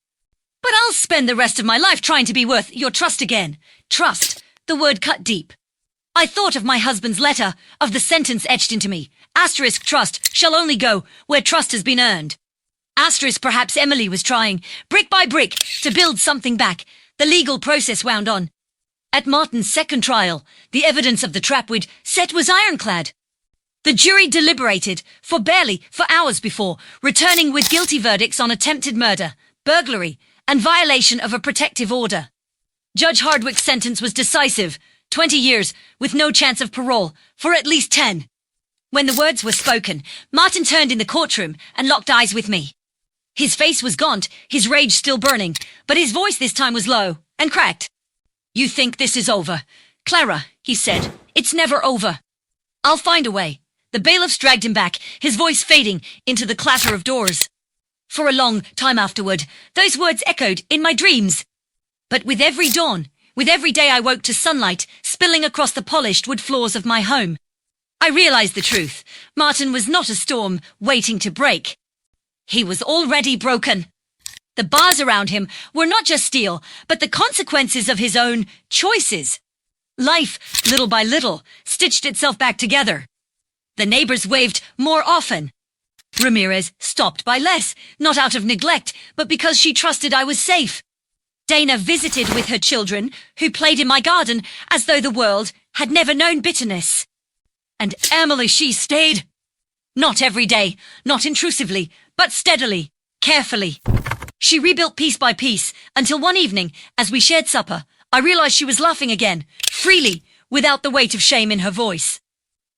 But I'll spend the rest of my life trying to be worth your trust again." Trust, the word cut deep. I thought of my husband's letter, of the sentence etched into me. Asterisk, trust shall only go where trust has been earned. Asterisk, perhaps Emily was trying, brick by brick, to build something back. The legal process wound on. At Martin's second trial, the evidence of the trap we'd set was ironclad. The jury deliberated for hours before, returning with guilty verdicts on attempted murder, burglary, and violation of a protective order. Judge Hardwick's sentence was decisive: 20 years with no chance of parole for at least 10. When the words were spoken, Martin turned in the courtroom and locked eyes with me. His face was gaunt, his rage still burning, but his voice this time was low and cracked. "You think this is over? Clara," he said, "it's never over. I'll find a way." The bailiffs dragged him back, his voice fading into the clatter of doors. For a long time afterward, those words echoed in my dreams. But with every dawn, with every day I woke to sunlight spilling across the polished wood floors of my home, I realized the truth. Martin was not a storm waiting to break. He was already broken. The bars around him were not just steel, but the consequences of his own choices. Life, little by little, stitched itself back together. The neighbors waved more often. Ramirez stopped by less, not out of neglect, but because she trusted I was safe. Dana visited with her children, who played in my garden as though the world had never known bitterness. And Emily, she stayed. Not every day, not intrusively, but steadily, carefully. She rebuilt piece by piece until one evening, as we shared supper, I realized she was laughing again, freely, without the weight of shame in her voice.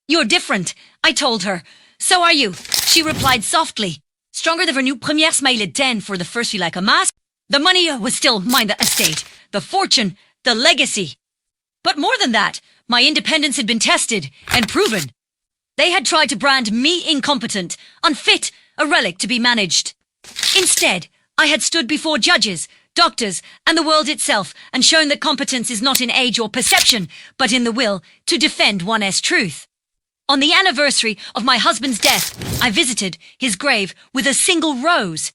You're different, I told her. So are you, she replied softly. Stronger than new première smiled 10 for the first feel like a mask. The money was still mine, the estate, the fortune, the legacy. But more than that, my independence had been tested and proven. They had tried to brand me incompetent, unfit, a relic to be managed. Instead, I had stood before judges, doctors, and the world itself and shown that competence is not in age or perception, but in the will to defend one's truth. On the anniversary of my husband's death, I visited his grave with a single rose.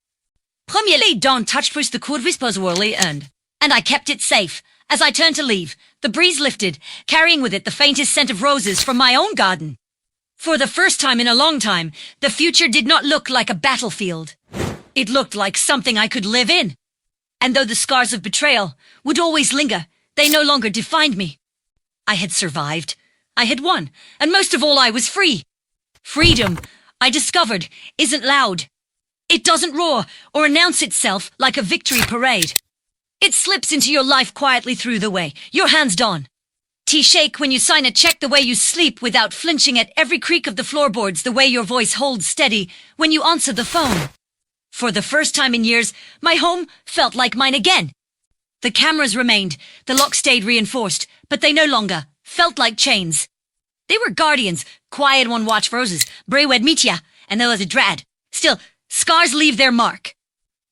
Premièrly, don't touch push the court whispers whirly and I kept it safe. As I turned to leave, the breeze lifted, carrying with it the faintest scent of roses from my own garden. For the first time in a long time, the future did not look like a battlefield. It looked like something I could live in. And though the scars of betrayal would always linger, they no longer defined me. I had survived. I had won. And most of all, I was free. Freedom, I discovered, isn't loud. It doesn't roar or announce itself like a victory parade. It slips into your life quietly through the way, your hands on. T-shake when you sign a check, the way you sleep without flinching at every creak of the floorboards, the way your voice holds steady when you answer the phone. For the first time in years, my home felt like mine again. The cameras remained, the lock stayed reinforced, but they no longer felt like chains. They were guardians, quiet one watch for roses, brewed mitya, and there was a dread. Still, scars leave their mark.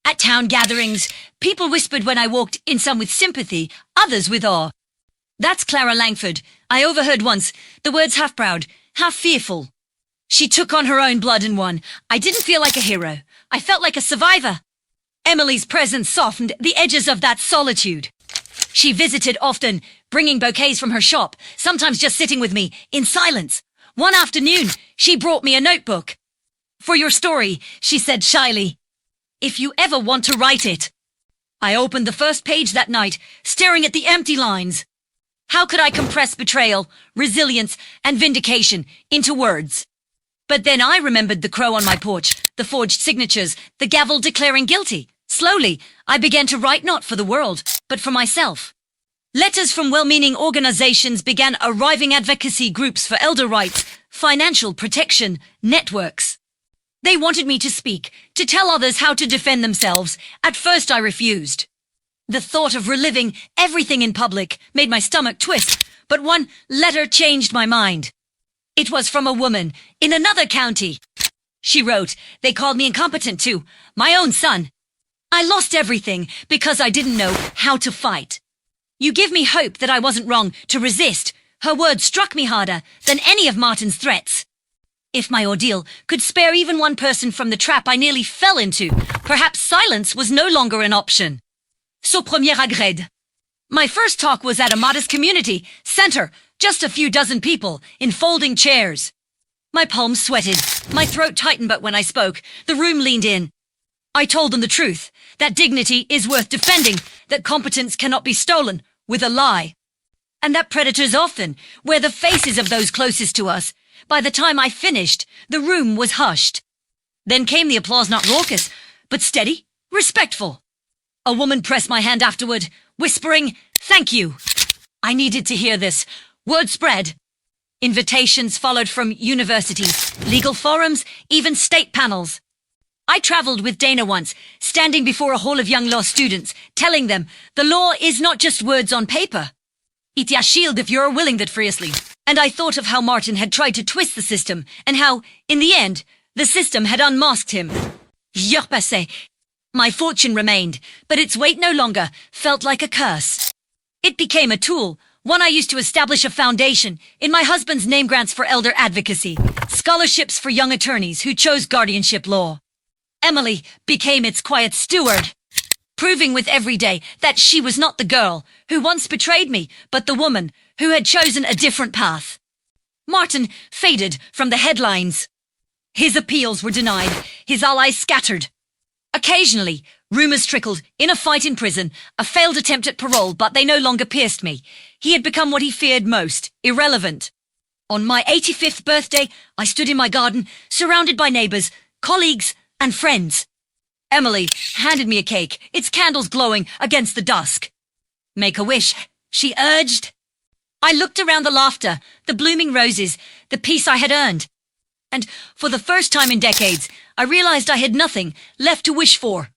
At town gatherings, people whispered when I walked in, some with sympathy, others with awe. That's Clara Langford, I overheard once, the words half proud, half fearful. She took on her own blood and won. I didn't feel like a hero. I felt like a survivor. Emily's presence softened the edges of that solitude. She visited often, bringing bouquets from her shop, sometimes just sitting with me, in silence. One afternoon, she brought me a notebook. For your story, she said shyly. If you ever want to write it. I opened the first page that night, staring at the empty lines. How could I compress betrayal, resilience, and vindication into words? But then I remembered the crow on my porch, the forged signatures, the gavel declaring guilty. Slowly, I began to write not for the world, but for myself. Letters from well-meaning organizations began arriving, advocacy groups for elder rights, financial protection, networks. They wanted me to speak, to tell others how to defend themselves. At first I refused. The thought of reliving everything in public made my stomach twist, but one letter changed my mind. It was from a woman in another county. She wrote, they called me incompetent too, my own son. I lost everything because I didn't know how to fight. You give me hope that I wasn't wrong to resist. Her words struck me harder than any of Martin's threats. If my ordeal could spare even one person from the trap I nearly fell into, perhaps silence was no longer an option. So premier agrède. My first talk was at a modest community center, just a few dozen people in folding chairs. My palms sweated, my throat tightened, but when I spoke, the room leaned in. I told them the truth, that dignity is worth defending, that competence cannot be stolen with a lie. And that predators often wear the faces of those closest to us. By the time I finished, the room was hushed. Then came the applause, not raucous, but steady, respectful. A woman pressed my hand afterward, whispering, "Thank you." I needed to hear this. Word spread. Invitations followed from universities, legal forums, even state panels. I traveled with Dana once, standing before a hall of young law students, telling them the law is not just words on paper. It's a shield if you're willing that fiercely. And I thought of how Martin had tried to twist the system, and how, in the end, the system had unmasked him. Heures passées. My fortune remained, but its weight no longer felt like a curse. It became a tool, one I used to establish a foundation in my husband's name, grants for elder advocacy, scholarships for young attorneys who chose guardianship law. Emily became its quiet steward, proving with every day that she was not the girl who once betrayed me, but the woman who had chosen a different path. Martin faded from the headlines. His appeals were denied, his allies scattered. Occasionally, rumors trickled, in a fight in prison, a failed attempt at parole, but they no longer pierced me. He had become what he feared most, irrelevant. On my 85th birthday, I stood in my garden, surrounded by neighbors, colleagues, and friends. Emily handed me a cake, its candles glowing against the dusk. Make a wish, she urged. I looked around the laughter, the blooming roses, the peace I had earned. And for the first time in decades, I realized I had nothing left to wish for.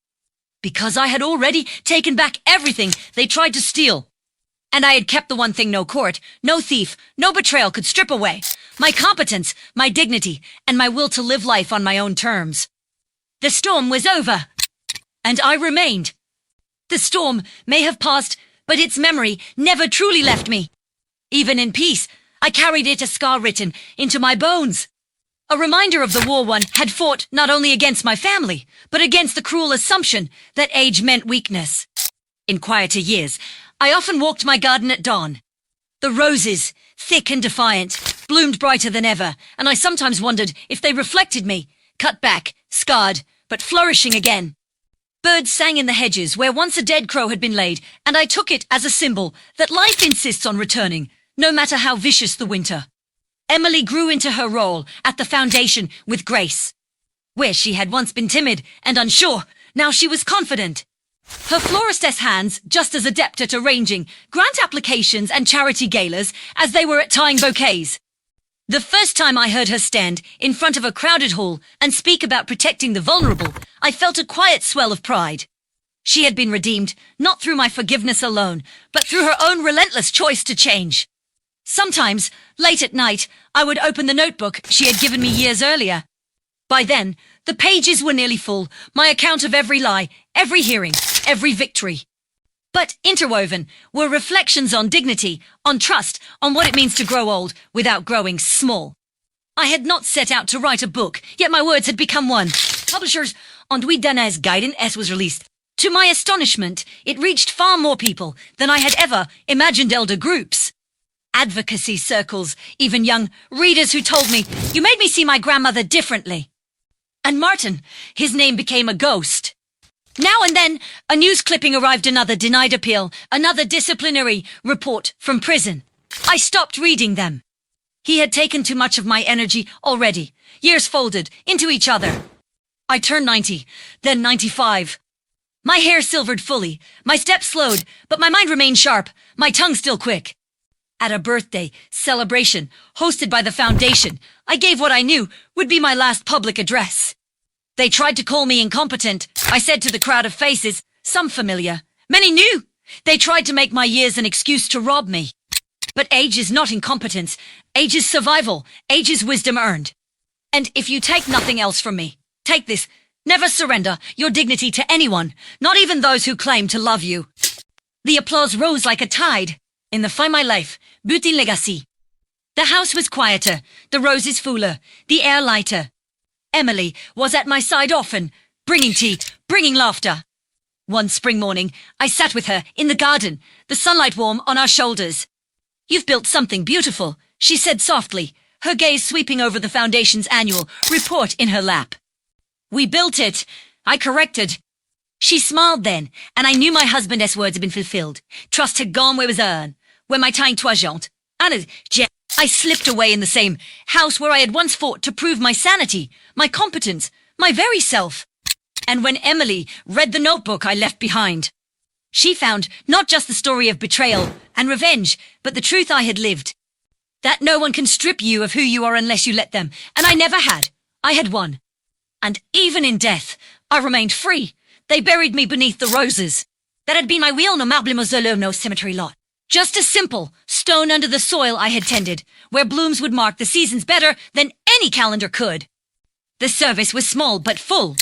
Because I had already taken back everything they tried to steal. And I had kept the one thing no court, no thief, no betrayal could strip away. My competence, my dignity, and my will to live life on my own terms. The storm was over. And I remained. The storm may have passed, but its memory never truly left me. Even in peace, I carried it a scar written into my bones. A reminder of the war one had fought not only against my family, but against the cruel assumption that age meant weakness. In quieter years, I often walked my garden at dawn. The roses, thick and defiant, bloomed brighter than ever, and I sometimes wondered if they reflected me, cut back, scarred, but flourishing again. Birds sang in the hedges where once a dead crow had been laid, and I took it as a symbol that life insists on returning, no matter how vicious the winter. Emily grew into her role at the foundation with grace. Where she had once been timid and unsure, now she was confident. Her floristess hands just as adept at arranging grant applications and charity galas as they were at tying bouquets. The first time I heard her stand in front of a crowded hall and speak about protecting the vulnerable, I felt a quiet swell of pride. She had been redeemed, not through my forgiveness alone, but through her own relentless choice to change. Sometimes, late at night, I would open the notebook she had given me years earlier. By then, the pages were nearly full, my account of every lie, every hearing, every victory. But interwoven were reflections on dignity, on trust, on what it means to grow old without growing small. I had not set out to write a book, yet my words had become one. Publishers' Andouille Dana's Guidance was released. To my astonishment, it reached far more people than I had ever imagined. Elder groups, advocacy circles, even young readers who told me, "You made me see my grandmother differently." And Martin, his name became a ghost. Now and then, a news clipping arrived, another denied appeal, another disciplinary report from prison. I stopped reading them. He had taken too much of my energy already. Years folded into each other. I turned 90, then 95. My hair silvered fully, my steps slowed, but my mind remained sharp, my tongue still quick. At a birthday celebration hosted by the foundation, I gave what I knew would be my last public address. They tried to call me incompetent, I said to the crowd of faces, some familiar, many new. They tried to make my years an excuse to rob me. But age is not incompetence. Age is survival. Age is wisdom earned. And if you take nothing else from me, take this. Never surrender your dignity to anyone, not even those who claim to love you. The applause rose like a tide. In the fin my life, but in legacy. The house was quieter, the roses fuller, the air lighter. Emily was at my side often, bringing tea, bringing laughter. One spring morning, I sat with her in the garden, the sunlight warm on our shoulders. "You've built something beautiful," she said softly, her gaze sweeping over the foundation's annual report in her lap. "We built it," I corrected. She smiled then, and I knew my husband's words had been fulfilled. Trust had gone where it was earned, where my time toisant. I slipped away in the same house where I had once fought to prove my sanity, my competence, my very self. And when Emily read the notebook I left behind, she found not just the story of betrayal and revenge, but the truth I had lived. That no one can strip you of who you are unless you let them, and I never had. I had won. And even in death, I remained free. They buried me beneath the roses. That had been my wheel, no marble mausoleum, no cemetery lot. Just a simple stone under the soil I had tended, where blooms would mark the seasons better than any calendar could. The service was small but full.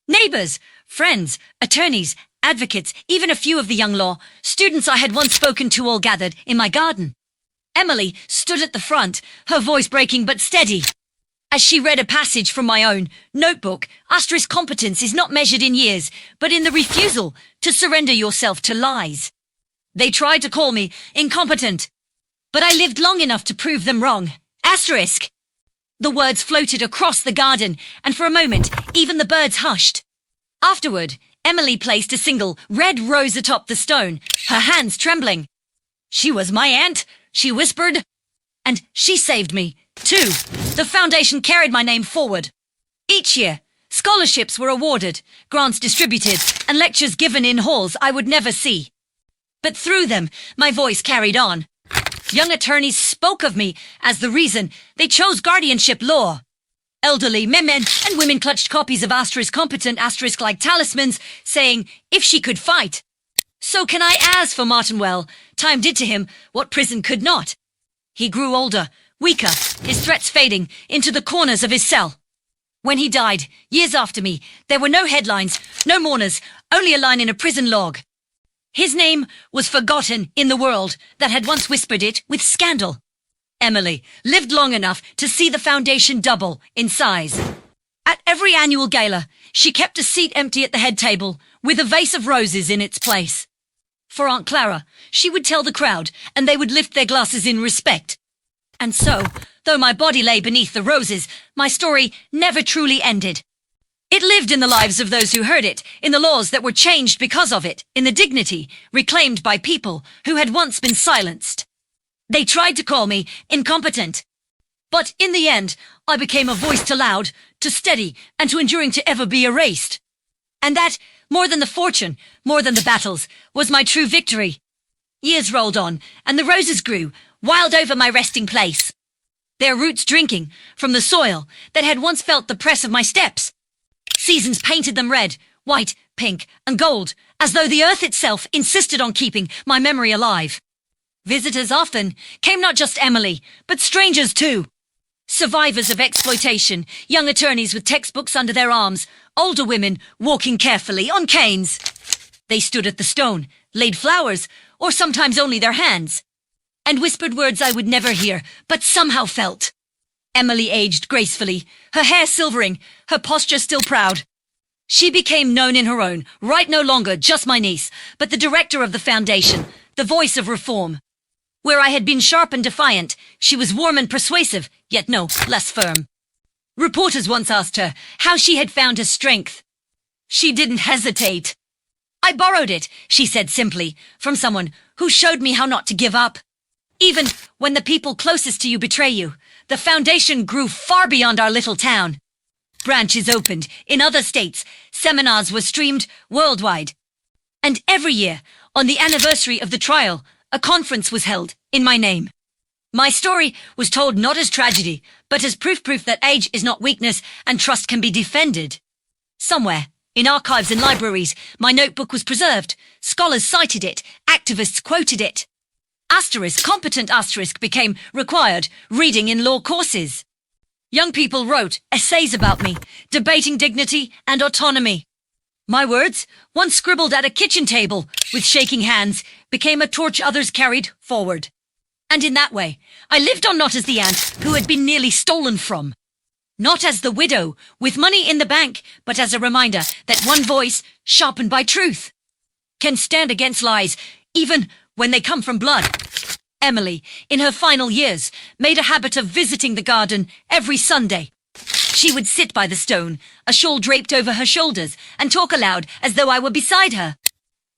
Neighbors, friends, attorneys, advocates, even a few of the young law students I had once spoken to all gathered in my garden. Emily stood at the front, her voice breaking but steady. As she read a passage from my own notebook, asterisk competence is not measured in years, but in the refusal to surrender yourself to lies. They tried to call me incompetent, but I lived long enough to prove them wrong. Asterisk. The words floated across the garden, and for a moment, even the birds hushed. Afterward, Emily placed a single red rose atop the stone, her hands trembling. "She was my aunt," she whispered. and she saved me, too. The foundation carried my name forward. Each year, scholarships were awarded, grants distributed, and lectures given in halls I would never see. But through them, my voice carried on. Young attorneys spoke of me as the reason they chose guardianship law. Elderly men and women clutched copies of *Competent* like talismans, saying, if she could fight. So can I as for Martinwell. Time did to him what prison could not. He grew older, weaker, his threats fading into the corners of his cell. When he died, years after me, there were no headlines, no mourners, only a line in a prison log. His name was forgotten in the world that had once whispered it with scandal. Emily lived long enough to see the foundation double in size. At every annual gala, she kept a seat empty at the head table, with a vase of roses in its place. For Aunt Clara, she would tell the crowd, and they would lift their glasses in respect. And so, though my body lay beneath the roses, my story never truly ended. It lived in the lives of those who heard it, in the laws that were changed because of it, in the dignity reclaimed by people who had once been silenced. They tried to call me incompetent. But in the end, I became a voice too loud, too steady, and too enduring to ever be erased. And that, more than the fortune, more than the battles, was my true victory. Years rolled on, and the roses grew, wild over my resting place. Their roots drinking from the soil that had once felt the press of my steps. Seasons painted them red, white, pink, and gold, as though the earth itself insisted on keeping my memory alive. Visitors often came not just Emily, but strangers too. Survivors of exploitation, young attorneys with textbooks under their arms, older women walking carefully on canes. They stood at the stone, laid flowers, or sometimes only their hands, and whispered words I would never hear, but somehow felt. Emily aged gracefully, her hair silvering, her posture still proud. She became known in her own right, no longer just my niece, but the director of the foundation, the voice of reform. Where I had been sharp and defiant, she was warm and persuasive, yet no less firm. Reporters once asked her how she had found her strength. She didn't hesitate. I borrowed it, she said simply, from someone who showed me how not to give up. Even when the people closest to you betray you, the foundation grew far beyond our little town. Branches opened in other states, seminars were streamed worldwide. And every year, on the anniversary of the trial, a conference was held in my name. My story was told not as tragedy, but as proof that age is not weakness and trust can be defended. Somewhere, in archives and libraries, my notebook was preserved. Scholars cited it, activists quoted it. Competent became required reading in law courses. Young people wrote essays about me, debating dignity and autonomy. My words, once scribbled at a kitchen table with shaking hands, became a torch others carried forward. And in that way, I lived on not as the aunt who had been nearly stolen from. Not as the widow with money in the bank, but as a reminder that one voice, sharpened by truth, can stand against lies, even when they come from blood. Emily, in her final years, made a habit of visiting the garden every Sunday. She would sit by the stone, a shawl draped over her shoulders, and talk aloud as though I were beside her.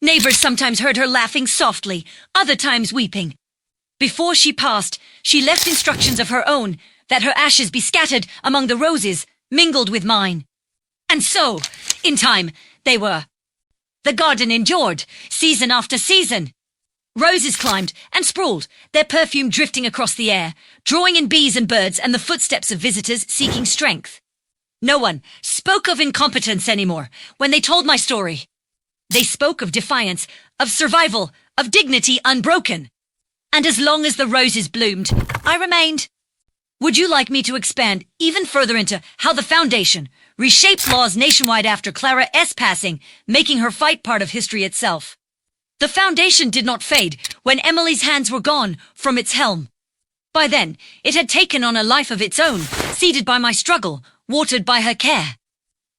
Neighbors sometimes heard her laughing softly, other times weeping. Before she passed, she left instructions of her own, that her ashes be scattered among the roses, mingled with mine. And so, in time, they were. The garden endured, season after season. Roses climbed and sprawled, their perfume drifting across the air, drawing in bees and birds and the footsteps of visitors seeking strength. No one spoke of incompetence anymore when they told my story. They spoke of defiance, of survival, of dignity unbroken. And as long as the roses bloomed, I remained. Would you like me to expand even further into how the Foundation reshaped laws nationwide after Clara S. passing, making her fight part of history itself? The Foundation did not fade when Emily's hands were gone from its helm. By then, it had taken on a life of its own, seeded by my struggle, watered by her care,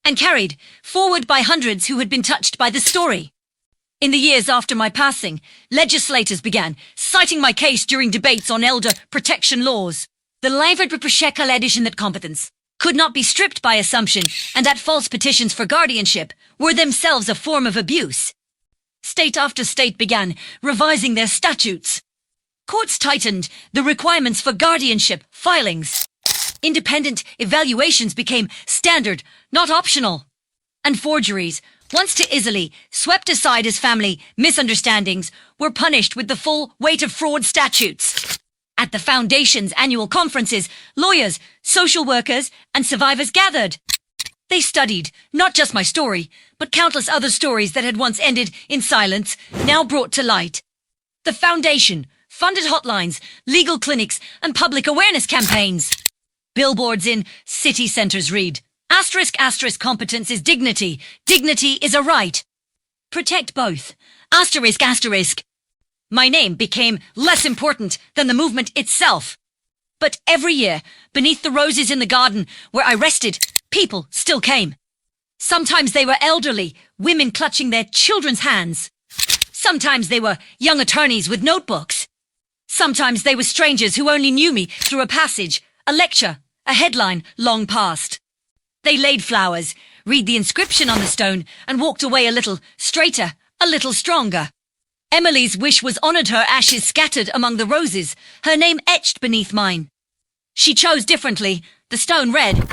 and carried forward by hundreds who had been touched by the story. In the years after my passing, legislators began citing my case during debates on elder protection laws. The lavered edition that competence could not be stripped by assumption, and that false petitions for guardianship were themselves a form of abuse. State after state began revising their statutes. Courts tightened the requirements for guardianship filings. Independent evaluations became standard, not optional. And forgeries, once too easily swept aside as family misunderstandings, were punished with the full weight of fraud statutes. At the Foundation's annual conferences, lawyers, social workers, and survivors gathered. They studied not just my story, but countless other stories that had once ended in silence, now brought to light. The Foundation funded hotlines, legal clinics, and public awareness campaigns. Billboards in city centers read, **** competence is dignity. Dignity is a right. Protect both. ***. My name became less important than the movement itself. But every year, beneath the roses in the garden where I rested, people still came. Sometimes they were elderly, women clutching their children's hands. Sometimes they were young attorneys with notebooks. Sometimes they were strangers who only knew me through a passage, a lecture, a headline long past. They laid flowers, read the inscription on the stone, and walked away a little straighter, a little stronger. Emily's wish was honored, her ashes scattered among the roses, her name etched beneath mine. She chose differently, the stone read,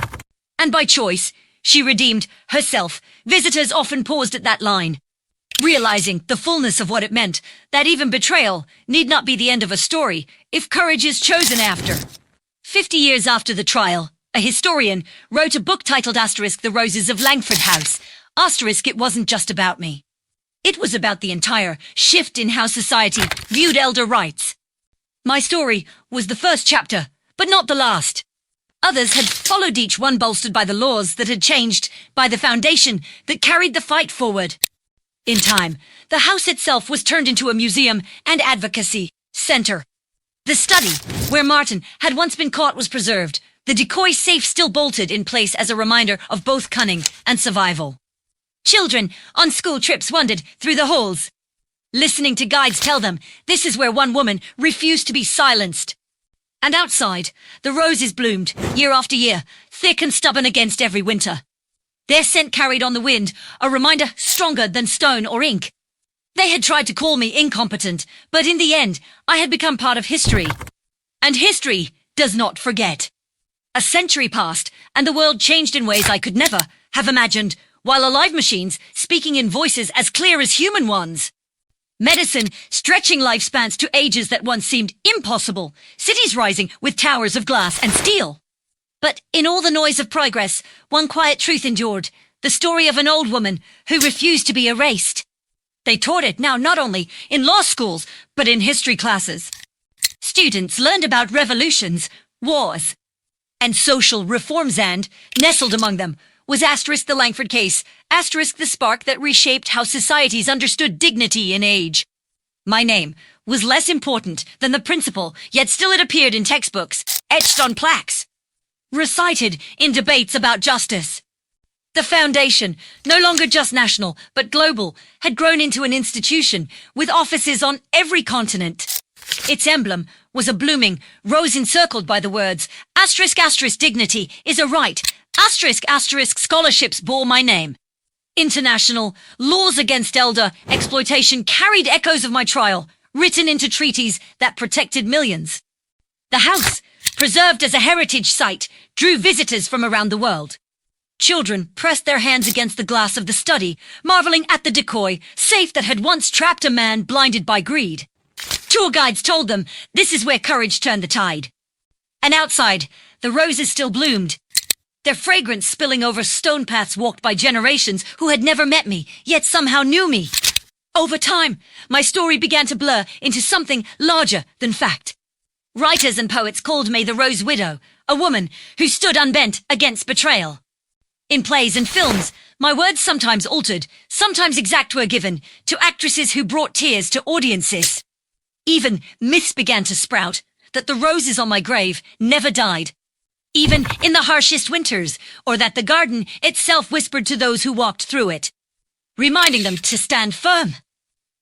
and by choice, she redeemed herself. Visitors often paused at that line, realizing the fullness of what it meant, that even betrayal need not be the end of a story if courage is chosen after. 50 years after the trial, a historian wrote a book titled ***The Roses of Langford House. ***, it wasn't just about me. It was about the entire shift in how society viewed elder rights. My story was the first chapter, but not the last. Others had followed, each one bolstered by the laws that had changed, by the foundation that carried the fight forward. In time, the house itself was turned into a museum and advocacy center. The study, where Martin had once been caught, was preserved, the decoy safe still bolted in place as a reminder of both cunning and survival. Children on school trips wandered through the halls, listening to guides tell them this is where one woman refused to be silenced. And outside, the roses bloomed, year after year, thick and stubborn against every winter. Their scent carried on the wind, a reminder stronger than stone or ink. They had tried to call me incompetent, but in the end, I had become part of history. And history does not forget. A century passed, and the world changed in ways I could never have imagined, while alive machines speaking in voices as clear as human ones. Medicine stretching lifespans to ages that once seemed impossible, cities rising with towers of glass and steel. But in all the noise of progress, one quiet truth endured, the story of an old woman who refused to be erased. They taught it now not only in law schools, but in history classes. Students learned about revolutions, wars, and social reforms, and, nestled among them, was *** the Langford case, *** the spark that reshaped how societies understood dignity in age. My name was less important than the principle, yet still it appeared in textbooks, etched on plaques, recited in debates about justice. The Foundation, no longer just national, but global, had grown into an institution with offices on every continent. Its emblem was a blooming rose encircled by the words, *** dignity is a right, *** scholarships bore my name. International laws against elder exploitation carried echoes of my trial, written into treaties that protected millions. The house, preserved as a heritage site, drew visitors from around the world. Children pressed their hands against the glass of the study, marveling at the decoy, safe that had once trapped a man blinded by greed. Tour guides told them this is where courage turned the tide. And outside, the roses still bloomed, their fragrance spilling over stone paths walked by generations who had never met me, yet somehow knew me. Over time, my story began to blur into something larger than fact. Writers and poets called me the Rose Widow, a woman who stood unbent against betrayal. In plays and films, my words sometimes altered, sometimes exact were given, to actresses who brought tears to audiences. Even myths began to sprout, that the roses on my grave never died, even in the harshest winters, or that the garden itself whispered to those who walked through it, reminding them to stand firm.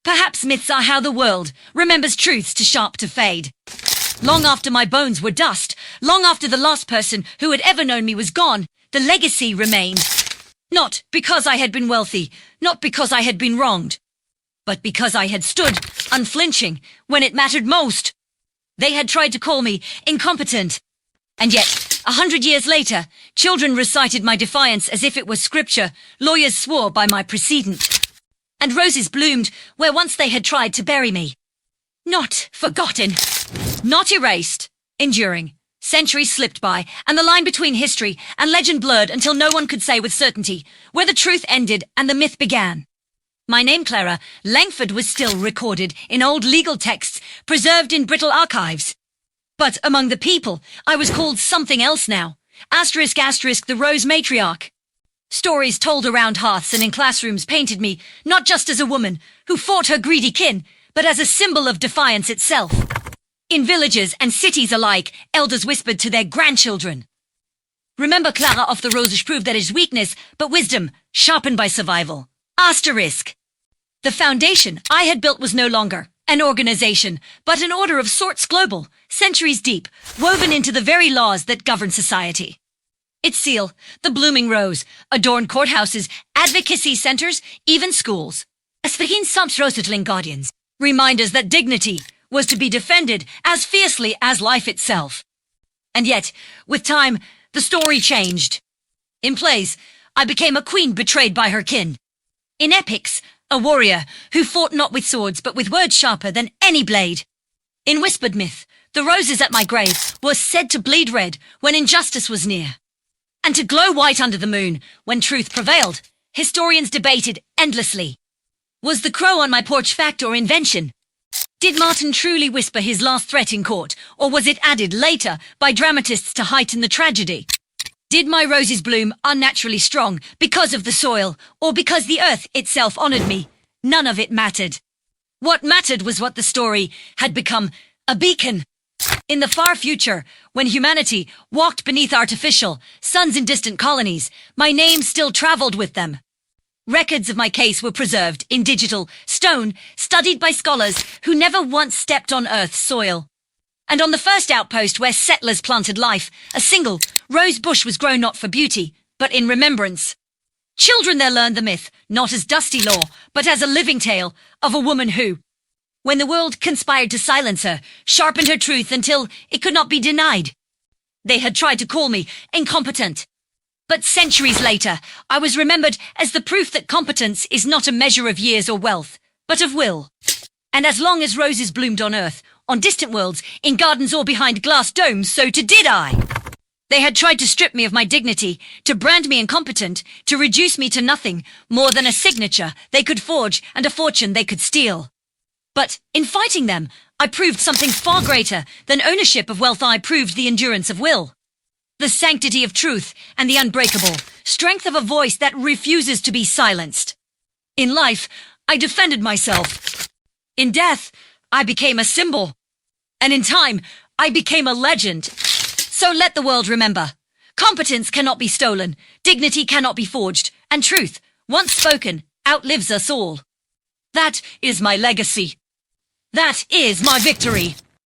Perhaps myths are how the world remembers truths too sharp to fade. Long after my bones were dust, long after the last person who had ever known me was gone, the legacy remained. Not because I had been wealthy, not because I had been wronged, but because I had stood unflinching when it mattered most. They had tried to call me incompetent. And yet, 100 years later, children recited my defiance as if it was scripture, lawyers swore by my precedent. And roses bloomed where once they had tried to bury me. Not forgotten. Not erased. Enduring. Centuries slipped by, and the line between history and legend blurred until no one could say with certainty where the truth ended and the myth began. My name, Clara Langford, was still recorded in old legal texts preserved in brittle archives. But among the people, I was called something else now. Asterisk, asterisk, the Rose Matriarch. Stories told around hearths and in classrooms painted me not just as a woman who fought her greedy kin, but as a symbol of defiance itself. In villages and cities alike, elders whispered to their grandchildren. Remember, Clara of the Roses proved that it is weakness, but wisdom, sharpened by survival. Asterisk. The foundation I had built was no longer an organization, but an order of sorts global, centuries deep, woven into the very laws that govern society. Its seal, the blooming rose, adorned courthouses, advocacy centers, even schools. As Vergin Sumps Rosetling guardians, reminders that dignity was to be defended as fiercely as life itself. And yet, with time, the story changed. In plays, I became a queen betrayed by her kin. In epics, a warrior who fought not with swords but with words sharper than any blade. In whispered myth, the roses at my grave were said to bleed red when injustice was near, and to glow white under the moon when truth prevailed. Historians debated endlessly. Was the crow on my porch fact or invention? Did Martin truly whisper his last threat in court, or was it added later by dramatists to heighten the tragedy? Did my roses bloom unnaturally strong because of the soil, or because the earth itself honored me? None of it mattered. What mattered was what the story had become, a beacon. In the far future, when humanity walked beneath artificial suns in distant colonies, my name still traveled with them. Records of my case were preserved in digital stone, studied by scholars who never once stepped on Earth's soil. And on the first outpost where settlers planted life, a single rose bush was grown not for beauty, but in remembrance. Children there learned the myth, not as dusty lore, but as a living tale of a woman who, when the world conspired to silence her, sharpened her truth until it could not be denied. They had tried to call me incompetent. But centuries later, I was remembered as the proof that competence is not a measure of years or wealth, but of will. And as long as roses bloomed on Earth, on distant worlds, in gardens or behind glass domes, so too did I. They had tried to strip me of my dignity, to brand me incompetent, to reduce me to nothing more than a signature they could forge and a fortune they could steal. But in fighting them, I proved something far greater than ownership of wealth. I proved the endurance of will. The sanctity of truth and the unbreakable strength of a voice that refuses to be silenced. In life, I defended myself. In death, I became a symbol. And in time, I became a legend. So let the world remember. Competence cannot be stolen, dignity cannot be forged, and truth, once spoken, outlives us all. That is my legacy. That is my victory.